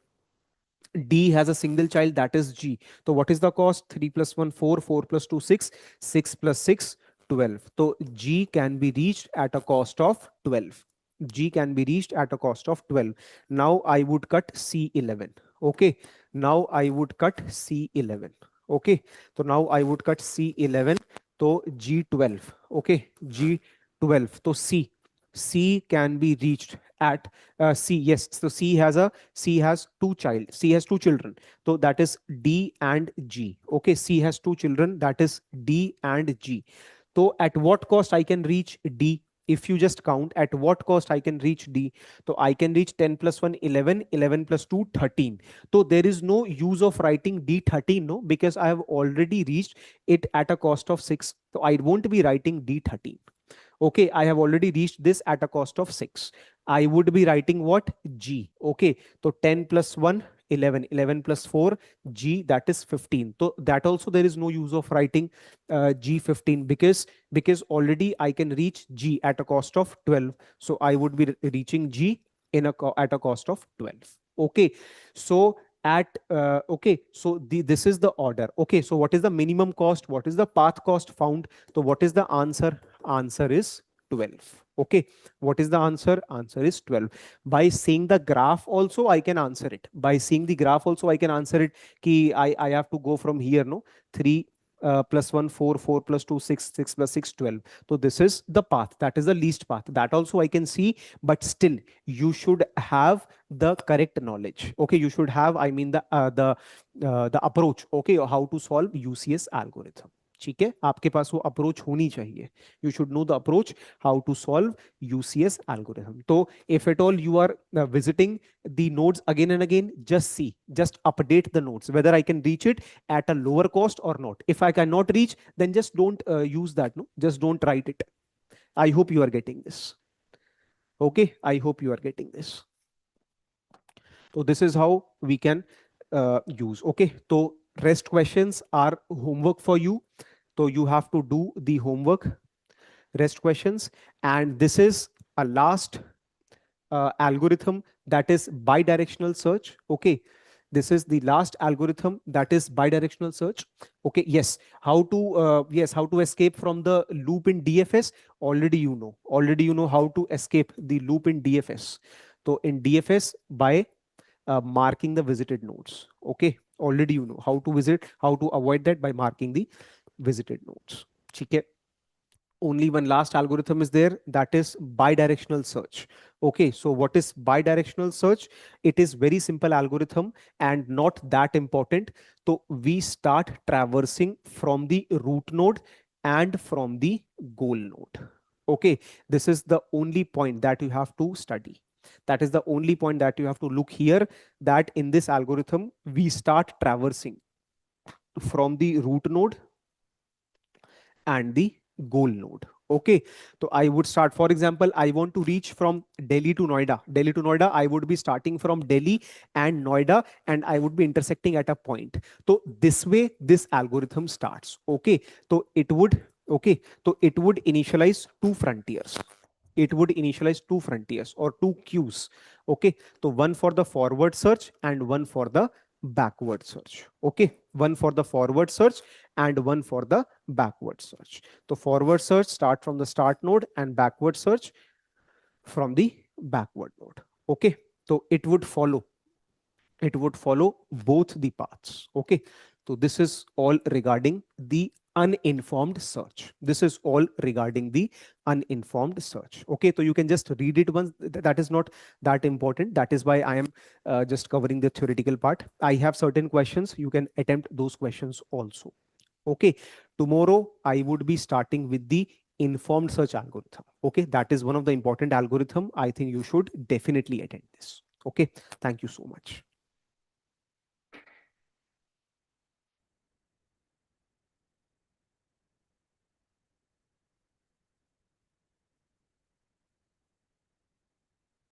D has a single child, that is G. So what is the cost? 3 plus 1, 4, 4 plus 2, 6, 6 plus 6, 12. So G can be reached at a cost of 12. G can be reached at a cost of 12. Now I would cut C11. Okay. Now I would cut C11. Okay. So now I would cut C11. So G12. Okay. G12. So C can be reached at C. Yes. So C has two children. So that is D and G. Okay. C has two children. That is D and G. So at what cost I can reach D? If you just count at what cost I can reach D, so I can reach 10 plus 1, 11, 11 plus 2, 13. So there is no use of writing D13, no, because I have already reached it at a cost of 6. So I won't be writing D13. Okay, I have already reached this at a cost of 6. I would be writing what? G. Okay, so 10 plus 1, 11, 11 plus 4, G, that is 15. So that also there is no use of writing G15 because already I can reach G at a cost of 12. So I would be reaching G at a cost of 12. Okay, so this is the order. Okay, so what is the minimum cost? What is the path cost found? So what is the answer? Answer is 12. Okay, what is the answer? Answer is 12. By seeing the graph also I can answer it. By seeing the graph also I can answer it. Ki I have to go from here, no, 3 plus 1, 4, 4 plus 2, 6, 6 plus 6, 12. So this is the path. That is the least path. That also I can see, but still you should have the correct knowledge. Okay, you should have, I mean the approach. Okay, how to solve UCS algorithm. ठीक है, आपके पास वो approach होनी चाहिए. You should know the approach how to solve UCS algorithm. So if at all you are visiting the nodes again and again, just update the nodes whether I can reach it at a lower cost or not. If I cannot reach, then just don't use that. No, just don't write it. I hope you are getting this. Okay, I hope you are getting this. So this is how we can use. Okay, so rest questions are homework for you. So you have to do the homework, rest questions, and this is a last algorithm, that is bidirectional search. Okay, this is the last algorithm, that is bidirectional search. Okay, yes, how to escape from the loop in DFS. Already you know how to escape the loop in DFS. So in DFS, by marking the visited nodes. Okay, already you know how to avoid that by marking the visited nodes. Okay. Only one last algorithm is there, that is bidirectional search. Okay, so what is bidirectional search? It is very simple algorithm and not that important. So we start traversing from the root node and from the goal node. Okay, this is the only point that you have to study. That is the only point that you have to look here, that in this algorithm we start traversing from the root node and the goal node. Okay, so I would start, for example, I want to reach from Delhi to Noida. I would be starting from Delhi and Noida, and I would be intersecting at a point. So this way this algorithm starts. Okay, so it would initialize two frontiers. It would initialize two frontiers or two queues. Okay, so one for the forward search and one for the backward search. Okay, one for the forward search and one for the backward search. So forward search start from the start node and backward search from the backward node. Okay, so it would follow both the paths. Okay, so this is all regarding the uninformed search. This is all regarding the uninformed search. Okay, so you can just read it once. That is not that important. That is why I am just covering the theoretical part. I have certain questions. You can attempt those questions also. Okay, tomorrow I would be starting with the informed search algorithm. Okay, that is one of the important algorithm. I think you should definitely attend this. Okay, thank you so much.